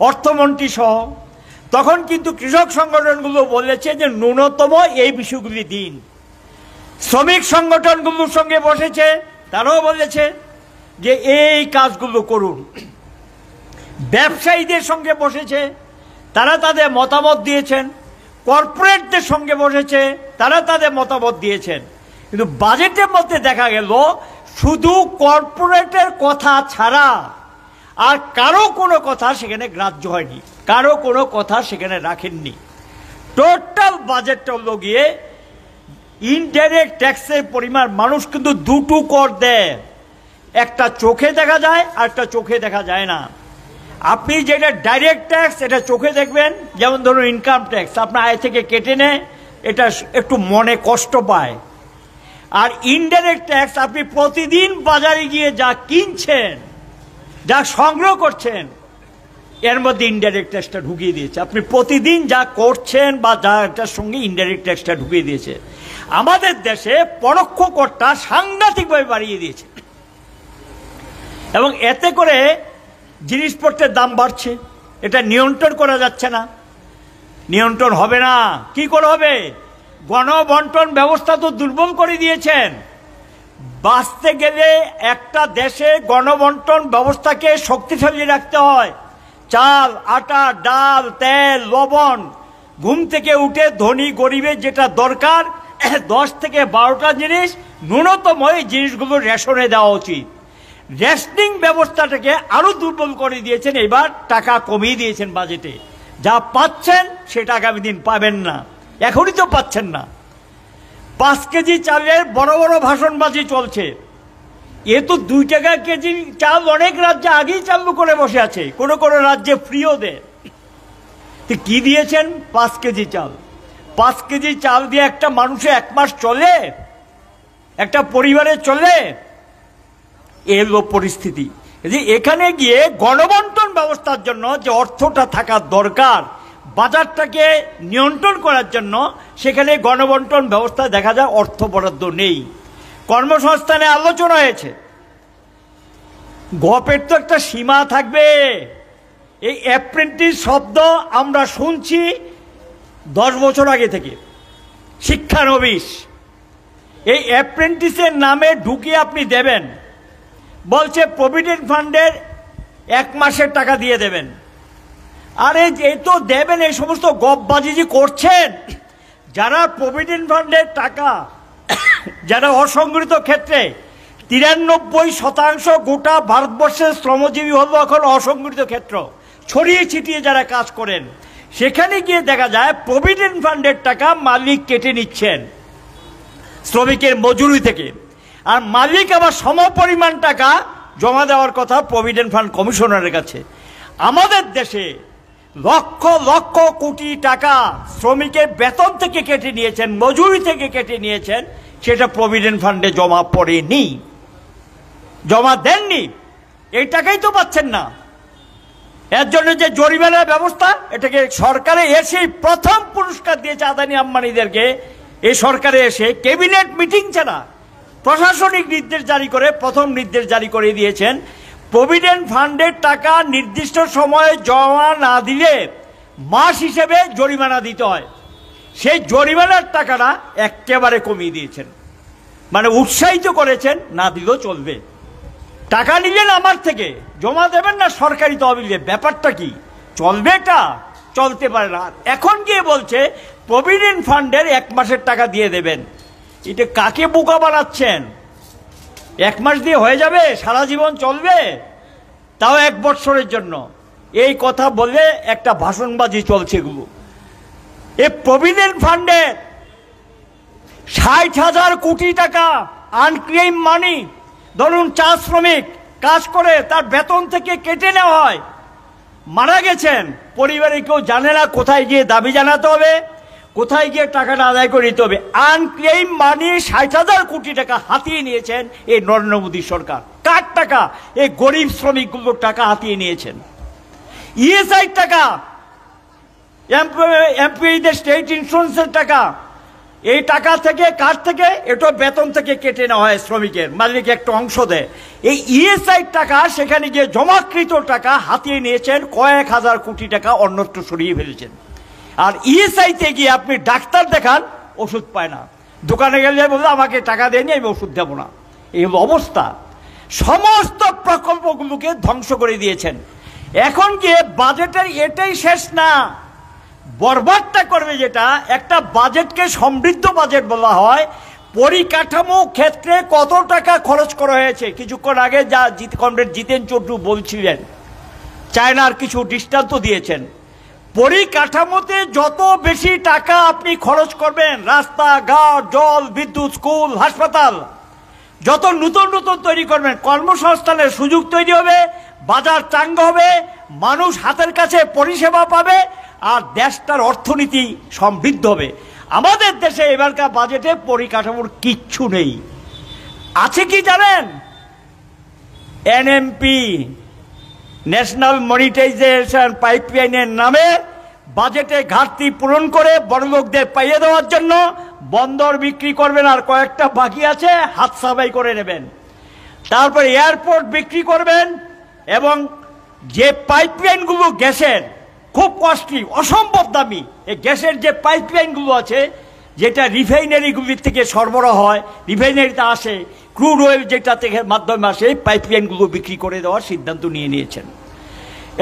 B: অর্থমন্ত্রী সহ, তখন কিন্তু কৃষক সংগঠনগুলো বলেছে যে ন্যূনতম এই বিষয়গুলি দিন। শ্রমিক সংগঠনগুলোর সঙ্গে বসেছে, তারাও বলেছে যে এই কাজগুলো করুন। ব্যবসায়ীদের সঙ্গে বসেছে, তারা তাদের মতামত দিয়েছেন। কর্পোরেটদের সঙ্গে বসেছে, তারা তাদের মতামত দিয়েছেন। কিন্তু বাজেটের মধ্যে দেখা গেল শুধু কর্পোরেটের কথা ছাড়া আর কারো কোনো কথা সেখানে গ্রাহ্য হয়নি, কারো কোনো কথা সেখানে রাখেননি। টোটাল বাজেটটা হলো গিয়ে ইনডাইরেক্ট ট্যাক্সের পরিমাণ। মানুষ কিন্তু দুটো কর দেয়, একটা চোখে দেখা যায় আর একটা চোখে দেখা যায় না। আপনি যেটা ডাইরেক্ট ট্যাক্স, এটা চোখে দেখবেন, যেমন ধরুন ইনকাম ট্যাক্স, আপনার আয় থেকে কেটে নেয়, এটা একটু মনে কষ্ট পায়। আর ইনডাইরেক্ট ট্যাক্স, আপনি প্রতিদিন বাজারে গিয়ে যা কিনছেন, যা সংগ্রহ করছেন, এর মধ্যে ইনডাইরেক্ট ট্যাক্সটা ঢুকিয়ে দিয়েছে। আপনি প্রতিদিন যা করছেন বা যা এটার সঙ্গে ইনডাইরেক্ট ট্যাক্সটা ঢুকিয়ে দিয়েছে। আমাদের দেশে পরোক্ষ করটা সাংঘাতিকভাবে বাড়িয়ে দিয়েছে, এবং এতে করে জিনিসপত্রের দাম বাড়ছে। এটা নিয়ন্ত্রণ করা যাচ্ছে না, নিয়ন্ত্রণ হবে না। কি করে হবে? গণবন্টন ব্যবস্থা তো দুর্বল করে দিয়েছেন। বাঁচতে গেলে একটা দেশে গণবন্টন ব্যবস্থাকে শক্তিশালী রাখতে হয়। চাল, আটা, ডাল, তেল, লবণ, ঘুম থেকে উঠে ধনী গরিবের যেটা দরকার 10 থেকে 12টা জিনিস ন্যূনতম, এই জিনিসগুলো রেশনে দেওয়া উচিত। রেশনিং ব্যবস্থাটাকে আরো দুর্বল করে দিয়েছেন। এবার টাকা কমিয়ে দিয়েছেন বাজেটে। যা পাচ্ছেন সেটা আগামী দিন পাবেন না, এখনই তো পাচ্ছেন না। 5 কেজি চালের বড় বড় ভাষণবাজি চলছে। এ তো 2 টাকা কেজি চাল অনেক রাজ্যে আগেই চালু করে বসে আছে, কোনো কোনো রাজ্যে ফ্রিও দেয়। তো কি দিয়েছেন? 5 কেজি চাল। 5 কেজি চাল দিয়ে একটা মানুষে 1 মাস চলে, একটা পরিবারে চলে? এলো পরিস্থিতি। এখানে গিয়ে গণবন্টন ব্যবস্থার জন্য যে অর্থটা থাকার দরকার, বাজারটাকে নিয়ন্ত্রণ করার জন্য, সেখানে গণবন্টন ব্যবস্থা দেখা যায় অর্থ বরাদ্দ নেই। কর্মসংস্থানে আলোচনা হয়েছে, গপের তো একটা সীমা থাকবে। এই অ্যাপ্রেন্টিস শব্দ আমরা শুনছি 10 বছর আগে থেকে, শিক্ষানবিশ। এই অ্যাপ্রেন্টিসের নামে ঢুকিয়ে আপনি দেবেন, বলছে প্রভিডেন্ট ফান্ডের 1 মাসের টাকা দিয়ে দেবেন। আরে এই তো দেবেন, এই সমস্ত গপবাজি যে করছেন, যারা প্রভিডেন্ট ফান্ডের টাকা যারা অসংগঠিত ক্ষেত্রে 93% গোটা ভারতবর্ষের শ্রমজীবী হলো এখন অসংগঠিত ক্ষেত্র, ছড়িয়ে ছিটিয়ে যারা কাজ করেন, সেখানে গিয়ে দেখা যায় প্রভিডেন্ট ফান্ডের টাকা মালিক কেটে নিচ্ছেন শ্রমিকের মজুরি থেকে, আর মালিক আবার সমপরিমাণ টাকা জমা দেওয়ার কথা প্রভিডেন্ট ফান্ড কমিশনারের কাছে। আমাদের দেশে লক্ষ লক্ষ কোটি টাকা শ্রমিকের বেতন থেকে কেটে নিয়েছেন, মজুরি থেকে কেটে নিয়েছেন, সেটা প্রভিডেন্ট ফান্ডে জমা পড়েনি, জমা দেননি, এই টাকাই তো পাচ্ছেন না। এর জন্য যে জরিমানার ব্যবস্থা, এটাকে সরকারে এসে প্রথম পুরস্কার দিয়েছে আদানি আম্বানিদেরকে। এই সরকারে এসে ক্যাবিনেট মিটিং ছাড়া প্রশাসনিক নির্দেশ জারি করে প্রথম নির্দেশ জারি করে দিয়েছেন, প্রভিডেন্ট ফান্ডের টাকা নির্দিষ্ট সময়ে জমা না দিলে মাস হিসেবে জরিমানা দিতে হয়। সেই জরিমানার টাকাটা একেবারে কমিয়ে দিয়েছেন, মানে উৎসাহিত করেছেন, না দিলেও চলবে, টাকা নিলেন আমার থেকে, জমা দেবেন না সরকারি তহবিলে, ব্যাপারটা কি চলবে? এটা চলতে পারে না। এখন গিয়ে বলছে প্রভিডেন্ট ফান্ডের 1 মাসের টাকা দিয়ে দেবেন। এটা কাকে বোকা বানাচ্ছেন? 1 মাস দিয়ে হয়ে যাবে? সারা জীবন চলবে? তাও 1 বছরের জন্য? এই কথা বলে একটা ভাষণবাজি চলছে এগুলো। এই প্রভিডেন্ট ফান্ডের 60,000 কোটি টাকা আনক্লেইম মানি, ধরুন চা শ্রমিক কাজ করে তার বেতন থেকে কেটে নেওয়া হয়, মারা গেছেন, পরিবারে কেউ জানে না কোথায় গিয়ে দাবি জানাতে হবে, কোথায় গিয়ে টাকাটা আদায় করে দিতে হবে। আনক্লেইম মানি 60,000 কোটি টাকা হাতিয়ে নিয়েছেন এই নরেন্দ্র মোদী সরকার। কার টাকা? এই গরিব শ্রমিকগুলোর টাকা হাতিয়ে নিয়েছেন। ইএসআই টাকা, এমপ্লয়ীদের স্টেট ইন্স্যুরেন্সের টাকা, এই টাকা থেকে কার থেকে? এটা বেতন থেকে কেটে নেওয়া হয়, শ্রমিকের মালিক একটা অংশ দেয়। এই ইএসআই টাকা সেখানে গিয়ে জমাকৃত টাকা হাতিয়ে নিয়েছেন, কয়েক হাজার কোটি টাকা অন্যত্র সরিয়ে ফেলেছেন। আর ইএসআইতে গিয়ে আপনি ডাক্তার দেখান, ওষুধ পায় না, দোকানে গেলে বলতে আমাকে টাকা দেয়নি, আমি ওষুধ দেবো না, এই অবস্থা। সমস্ত প্রকল্পগুলোকে ধ্বংস করে দিয়েছেন। এখন গিয়ে বাজেটের এটাই শেষ না, বরবাদটা করবে যেটা। একটা বাজেটকে সমৃদ্ধ বাজেট বলা হয়, পরিকাঠামো ক্ষেত্রে কত টাকা খরচ করা হয়েছে কিছুক্ষণ আগে যা কমরেড জিতেন চৌধুরী বলছিলেন, চায়নার কিছু দৃষ্টান্ত দিয়েছেন। পরিকাঠামোতে যত বেশি টাকা আপনি খরচ করবেন, রাস্তাঘাট, জল, বিদ্যুৎ, স্কুল, হাসপাতাল যত নতুন নতুন তৈরি করবেন, কর্মসংস্থানের সুযোগ তৈরি হবে, বাজার চাঙ্গা হবে, মানুষ হাতের কাছে পরিষেবা পাবে, আর দেশটার অর্থনীতি সমৃদ্ধ হবে। আমাদের দেশে এবারকার বাজেটে পরিকাঠামোর কিচ্ছু নেই। আছে কি জানেন? এনএমপি, ন্যাশনাল মনিটাইজেশন পাইপলাইনের নামে বাজেটে ঘাটতি পূরণ করে বড়লোকদের পাইয়ে দেওয়ার জন্য বন্দর বিক্রি করবেন, আর কয়েকটা বাকি আছে হাত সাফাই করে নেবেন। তারপর এয়ারপোর্ট বিক্রি করবেন, এবং যে পাইপলাইনগুলো গ্যাসের খুব কস্টলি, অসম্ভব দামি, এই গ্যাসের যে পাইপলাইনগুলো আছে, যেটা রিফাইনারিগুলির থেকে সরবরাহ হয়, রিফাইনারিতে আসে, ক্রুড অয়েল যেটা থেকে মাধ্যমে আসে, এই পাইপলাইনগুলো বিক্রি করে দেওয়ার সিদ্ধান্ত নিয়েছেন।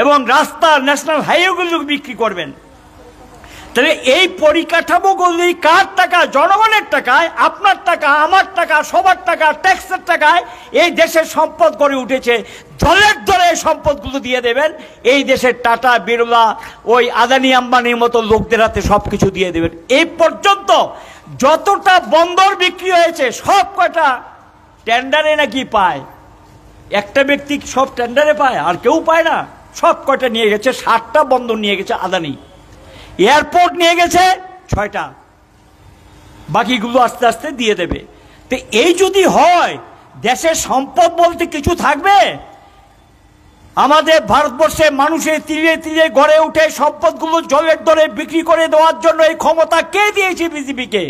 B: এবং রাস্তা, ন্যাশনাল হাইওয়েগুলো বিক্রি করবেন। তাহলে এই পরিকাঠামোগুলি কার টাকা? জনগণের টাকায়, আপনার টাকা, আমার টাকা, সবার টাকা, ট্যাক্সের টাকায় এই দেশের সম্পদ গড়ে উঠেছে। দলের দলে এই সম্পদগুলো দিয়ে দেবেন, এই দেশের টাটা, বিড়লা, ওই আদানি আম্বানির মতো লোকদের হাতে সবকিছু দিয়ে দেবেন। এই পর্যন্ত যতটা বন্দর বিক্রি হয়েছে সব কটা টেন্ডারে নাকি পায়, একটা ব্যক্তি সব টেন্ডারে পায়, আর কেউ পায় না। সব কটা নিয়ে গেছে, 60টা বন্দর নিয়ে গেছে আদানি। এয়ারপোর্ট নিয়ে গেছে 6টা, বাকিগুলো আস্তে আস্তে দিয়ে দেবে। তো এই যদি হয়, দেশের সম্পদ বলতে কিছু থাকবে? আমাদের ভারতবর্ষে মানুষের তীরে তীরে গড়ে উঠে সম্পদগুলো জলের দরে বিক্রি করে দেওয়ার জন্য এই ক্ষমতা কে দিয়েছে? বিজেপিকে।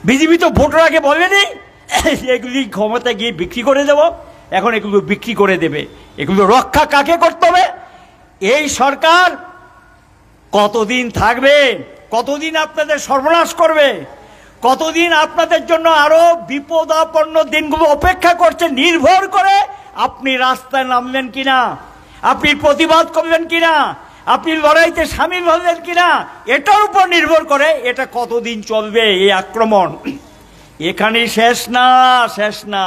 B: বিজেপি তো ভোটের আগে বলেনি এগুলি ক্ষমতা গিয়ে বিক্রি করে দেব, এখন এগুলো বিক্রি করে দেবে। এগুলো রক্ষা কাকে করতে হবে? এই সরকার কতদিন থাকবে? কতদিন আপনাদের সর্বনাশ করবে? কতদিন আপনাদের জন্য আরো বিপদাপন্ন দিনগুলো অপেক্ষা করছে? নির্ভর করে আপনি রাস্তায় নামবেন কিনা, আপনি প্রতিবাদ করবেন কিনা, আপনি লড়াইতে সামিল হলেন কিনা, এটার উপর নির্ভর করে এটা কতদিন চলবে এই আক্রমণ। এখানেই শেষ না,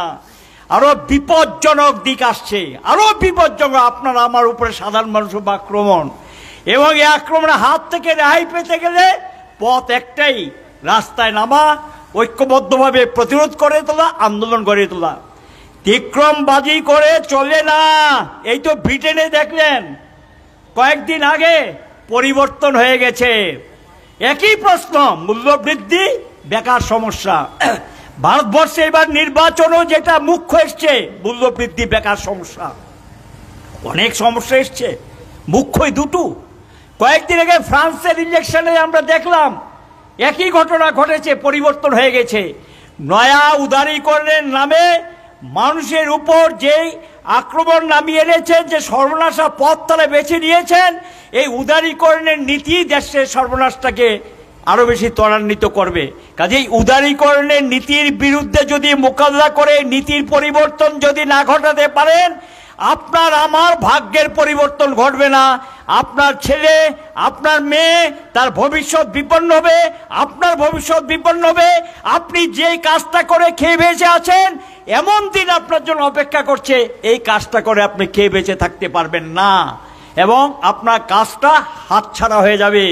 B: আরো বিপজ্জনক দিক আসছে, আরো বিপজ্জনক আপনার আমার উপরে সাধারণ মানুষের আক্রমণ। এবং এই আক্রমণের হাত থেকে রেহাই পেতে গেলে পথ একটাই, রাস্তায় নামা, ঐক্যবদ্ধভাবে প্রতিরোধ করে তোলা, আন্দোলন গড়ে তোলা। বিক্রমবাজি করে চলে না। এই তো ব্রিটেনে দেখলেন কয়েকদিন আগে পরিবর্তন হয়ে গেছে, একই প্রশ্ন, মূল্যবৃদ্ধি, বেকার সমস্যা। ভারতবর্ষে এবার নির্বাচনও যেটা মুখ্য এসছে, মূল্যবৃদ্ধি, বেকার সমস্যা। অনেক সমস্যা এসছে, মুখ্যই দুটো। কয়েকদিন আগে ফ্রান্সের ইলেকশনে আমরা দেখলাম একই ঘটনা ঘটেছে, পরিবর্তন হয়ে গেছে। নয়া উদারীকরণের নামে মানুষের উপর যেই আক্রমণ নামিয়ে এনেছেন, যে সর্বনাশা পথ তারা বেছে নিয়েছেন, এই উদারীকরণের নীতি দেশের সর্বনাশটাকে আরো বেশি ত্বরান্বিত করবে। কাজেই উদারীকরণের নীতির বিরুদ্ধে যদি মোকাবিলা করে নীতির পরিবর্তন যদি না ঘটাতে পারেন, আপনার আমার ভাগ্যের পরিবর্তন ঘটবে না। আপনার ছেলে, আপনার মেয়ে, তার ভবিষ্যৎ বিপন্ন হবে, আপনার ভবিষ্যৎ বিপন্ন হবে। আপনি যেই কাজটা করে খেয়ে বেঁচে আছেন, এমন দিন আপনার জন্য অপেক্ষা করছে, এই কাজটা করে আপনি খেয়ে বেঁচে থাকতে পারবেন না এবং আপনার কাজটা হাতছাড়া হয়ে যাবে।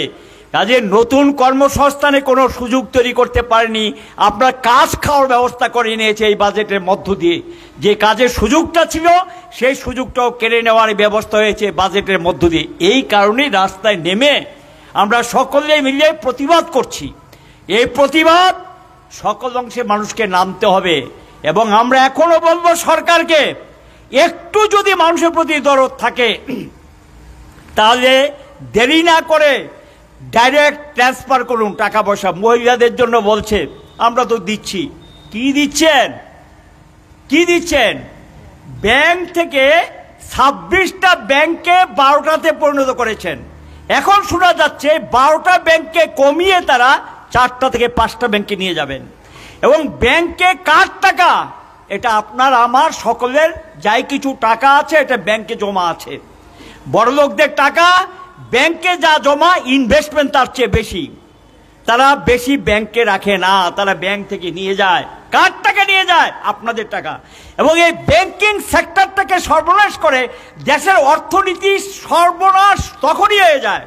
B: কাজে নতুন কর্মসংস্থানে কোনো সুযোগ তৈরি করতে পারেনি, আপনার কাজ খাওয়ার ব্যবস্থা করে নিয়েছে এই বাজেটের মধ্য দিয়ে। যে কাজের সুযোগটা ছিল সেই সুযোগটাও কেড়ে নেওয়ার ব্যবস্থা হয়েছে বাজেটের মধ্য দিয়ে। এই কারণেই রাস্তায় নেমে আমরা সকলে মিলে প্রতিবাদ করছি। এই প্রতিবাদ সকল অংশে মানুষকে নামতে হবে এবং আমরা এখনো বলবো সরকারকে, একটু যদি মানুষের প্রতি দরদ থাকে তাহলে দেরি না করে ডাইরেক্ট ট্রান্সফার করুন টাকা পয়সা। মহিলাদের জন্য বলছে, আমরা তো দিচ্ছি। কি দিচ্ছেন? ব্যাংক থেকে 26টা ব্যাংকে 12টাতে পরিণত করেছেন। এখন শোনা যাচ্ছে 12টা ব্যাংকে কমিয়ে তারা 4টা থেকে 5টা ব্যাংকে নিয়ে যাবেন। এবং ব্যাংকে কার টাকা? এটা আপনার আমার সকলের, যাই কিছু টাকা আছে এটা ব্যাংকে জমা আছে। বড়লোকদের টাকা ব্যাংকে যা জমা, ইনভেস্টমেন্ট তার চেয়ে বেশি। তারা বেশি ব্যাংকে রাখে না, তারা ব্যাংক থেকে নিয়ে যায়। কার টাকা নিয়ে যায়? আপনাদের টাকা। এবং এই ব্যাংকিং সেক্টরটাকে সর্বনাশ করে দেশের অর্থনীতি সর্বনাশ তখনই হয়ে যায়।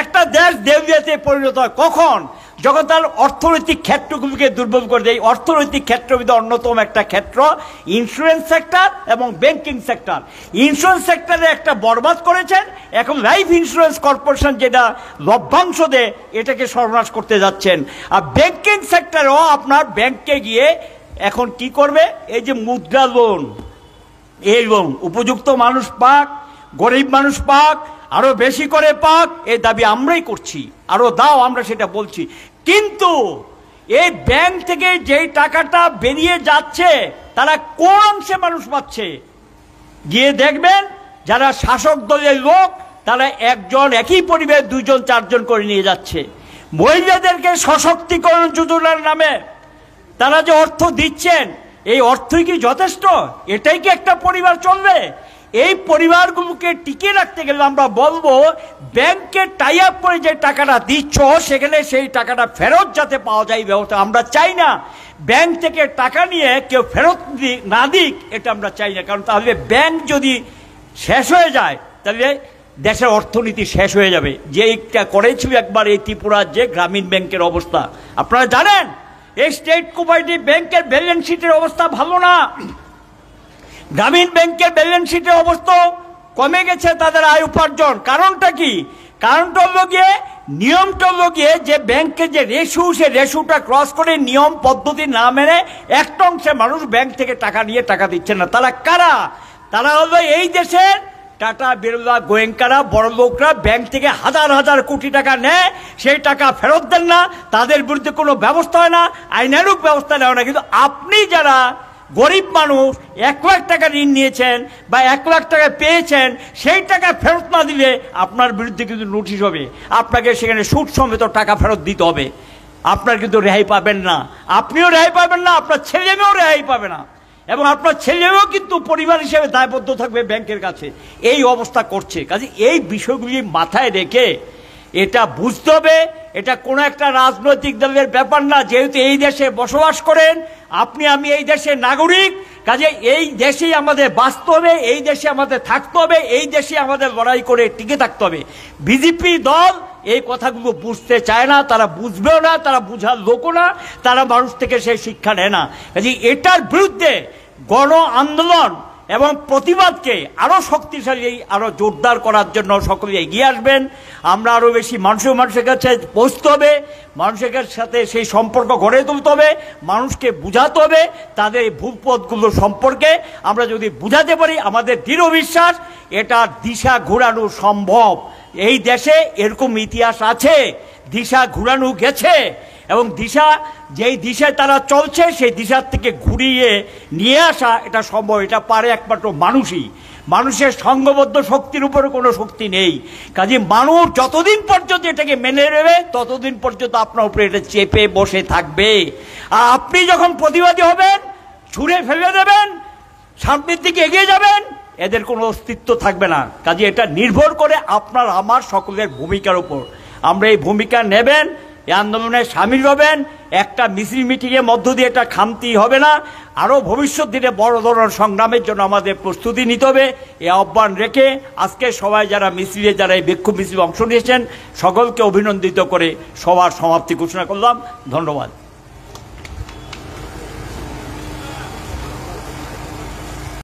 B: একটা দেশ দেউলিয়াতে পরিণত হয় কখন? যখন তার অর্থনৈতিক ক্ষেত্রগুলোকে দুর্বল করে দেয়। অর্থনৈতিক ক্ষেত্রের মধ্যে অন্যতম একটা ক্ষেত্র ইন্স্যুরেন্স সেক্টর এবং ব্যাংকিং সেক্টর। ইন্স্যুরেন্স সেক্টরে একটা বরবাদ করেছেন, এখন লাইফ ইন্স্যুরেন্স কর্পোরেশন যেটা লভ্যাংশ দেয় এটাকে সর্বনাশ করতে যাচ্ছেন। আর ব্যাংকিং সেক্টরেও আপনার ব্যাংকে গিয়ে এখন কি করবে? এই যে মুদ্রা লোন, এই লোন উপযুক্ত মানুষ পাক, গরিব মানুষ পাক, আরো বেশি করে পাক, এই দাবি আমরাই করছি। আরো দাও, আমরা সেটা বলছি। কিন্তু এই ব্যাংক থেকে যেই টাকাটা বেরিয়ে যাচ্ছে তারা কোন অংশে মানুষ পাচ্ছে? গিয়ে দেখবেন যারা শাসক দলের লোক তারা একজন, একই পরিবারের 2জন 4জন করে নিয়ে যাচ্ছে। মহিলাদেরকে সশক্তিকরণ যোজনার নামে তারা যে অর্থ দিচ্ছেন, এই অর্থই কি যথেষ্ট? এটাই কি একটা পরিবার চলবে? এই পরিবারগুলোকে টিকিয়ে রাখতে গেলে আমরা বলবো ব্যাংকে টাই আপ করে যে টাকাটা দিচ্ছ সেখানে সেই টাকাটা ফেরত যাতে পাওয়া যায় ব্যবস্থা আমরা চাই না। ব্যাংক থেকে টাকা নিয়ে কেউ ফেরত না দিক, এটা আমরা চাই না। কারণ তাহলে ব্যাংক যদি শেষ হয়ে যায় তাহলে দেশের অর্থনীতি শেষ হয়ে যাবে। যেটা করেছিল একবার এই ত্রিপুরার যে গ্রামীণ ব্যাংকের অবস্থা আপনারা জানেন, এই স্টেট কোঅপারেটিভ ব্যাংকের ব্যালেন্স শিটের অবস্থা ভালো না। গ্রামীণ ব্যাংকের ব্যালেন্স শিটের অবস্থা কমে গেছে তাদের আয় উপার্জন। কারণটা কি? কারণটা হলো গিয়ে, নিয়মটা হলো গিয়ে যে ব্যাংকের যে রেশু, সে রেশুটা ক্রস করে নিয়ম পদ্ধতি না মেনে একটা অংশে মানুষ ব্যাংক থেকে টাকা নিয়ে টাকা দিচ্ছে না। তারা কারা? তারা হলো এই দেশের টাটা, বিড়লা, গোয়েঙ্কারা, বড় লোকরা ব্যাংক থেকে হাজার হাজার কোটি টাকা নেয়, সেই টাকা ফেরত দেন না, তাদের বিরুদ্ধে কোনো ব্যবস্থা হয় না, আইনানুগ ব্যবস্থা নেওয়া না। কিন্তু আপনি যারা গরিব মানুষ 1 লাখ টাকা ঋণ নিয়েছেন বা 1 লাখ টাকা পেয়েছেন, সেই টাকা ফেরত না দিলে আপনার বিরুদ্ধে কিন্তু নোটিশ হবে, আপনাকে সেখানে সুদ সমেত টাকা ফেরত দিতে হবে। আপনার কিন্তু রেহাই পাবেন না, আপনিও রেহাই পাবেন না, আপনার ছেলে মেয়েও রেহাই পাবে না। এবং আপনার ছেলেও কিন্তু পরিবার হিসেবে দায়বদ্ধ থাকবে ব্যাংকের কাছে, এই অবস্থা করছে। কাজে এই বিষয়গুলি মাথায় রেখে এটা বুঝতে হবে, এটা কোনো একটা রাজনৈতিক দলের ব্যাপার না। যেহেতু এই দেশে বসবাস করেন আপনি, আমি এই দেশের নাগরিক, কাজে এই দেশেই আমাদের বাঁচতে হবে, এই দেশে আমাদের থাকতে হবে, এই দেশে আমাদের লড়াই করে টিকে থাকতে হবে। বিজেপি দল এই কথাগুলো বুঝতে চায় না, তারা বুঝবেও না, তারা বুঝার লোকও না, তারা মানুষ থেকে সেই শিক্ষা নেয় না। কাজে এটার বিরুদ্ধে গণ আন্দোলন এবং প্রতিবাদকে আরো শক্তিশালী, আরো জোরদার করার জন্য সকলে এগিয়ে আসবেন। আমরা আরো বেশি মানুষের কাছে পৌঁছতে হবে, মানুষের সাথে সেই সম্পর্ক গড়ে তুলতে হবে, মানুষকে বুঝাতে হবে তাদের এই ভূপথগুলো সম্পর্কে। আমরা যদি বুঝাতে পারি, আমাদের দৃঢ় বিশ্বাস এটা দিশা ঘোরানো সম্ভব। এই দেশে এরকম ইতিহাস আছে, দিশা ঘুরানো গেছে, এবং দিশা যেই দিশায় তারা চলছে সেই দিশার থেকে ঘুরিয়ে নিয়ে আসা এটা সম্ভব। এটা পারে একমাত্র মানুষই। মানুষের সংঘবদ্ধ শক্তির উপরে কোনো শক্তি নেই। কাজে মানুষ যতদিন পর্যন্ত এটাকে মেনে নেবে ততদিন পর্যন্ত আপনার উপরে এটা চেপে বসে থাকবে। আর আপনি যখন প্রতিবাদী হবেন, ছুঁড়ে ফেলে দেবেন, সামনের দিকে এগিয়ে যাবেন, এদের কোনো অস্তিত্ব থাকবে না। কাজে এটা নির্ভর করে আপনার আমার সকলের ভূমিকার উপর। আমরা এই ভূমিকা নেবেন, এই আন্দোলনে সামিল হবেন। একটা মিছিল মিটিংয়ের মধ্য দিয়ে এটা খামতি হবে না। আরও ভবিষ্যৎ দিনে বড় ধরনের সংগ্রামের জন্য আমাদের প্রস্তুতি নিতে হবে। এই আহ্বান রেখে আজকে সবাই যারা মিছিলে, যারা এই বিক্ষোভ মিছিলে অংশ নিয়েছেন সকলকে অভিনন্দিত করে সবার সমাপ্তি ঘোষণা করলাম। ধন্যবাদ।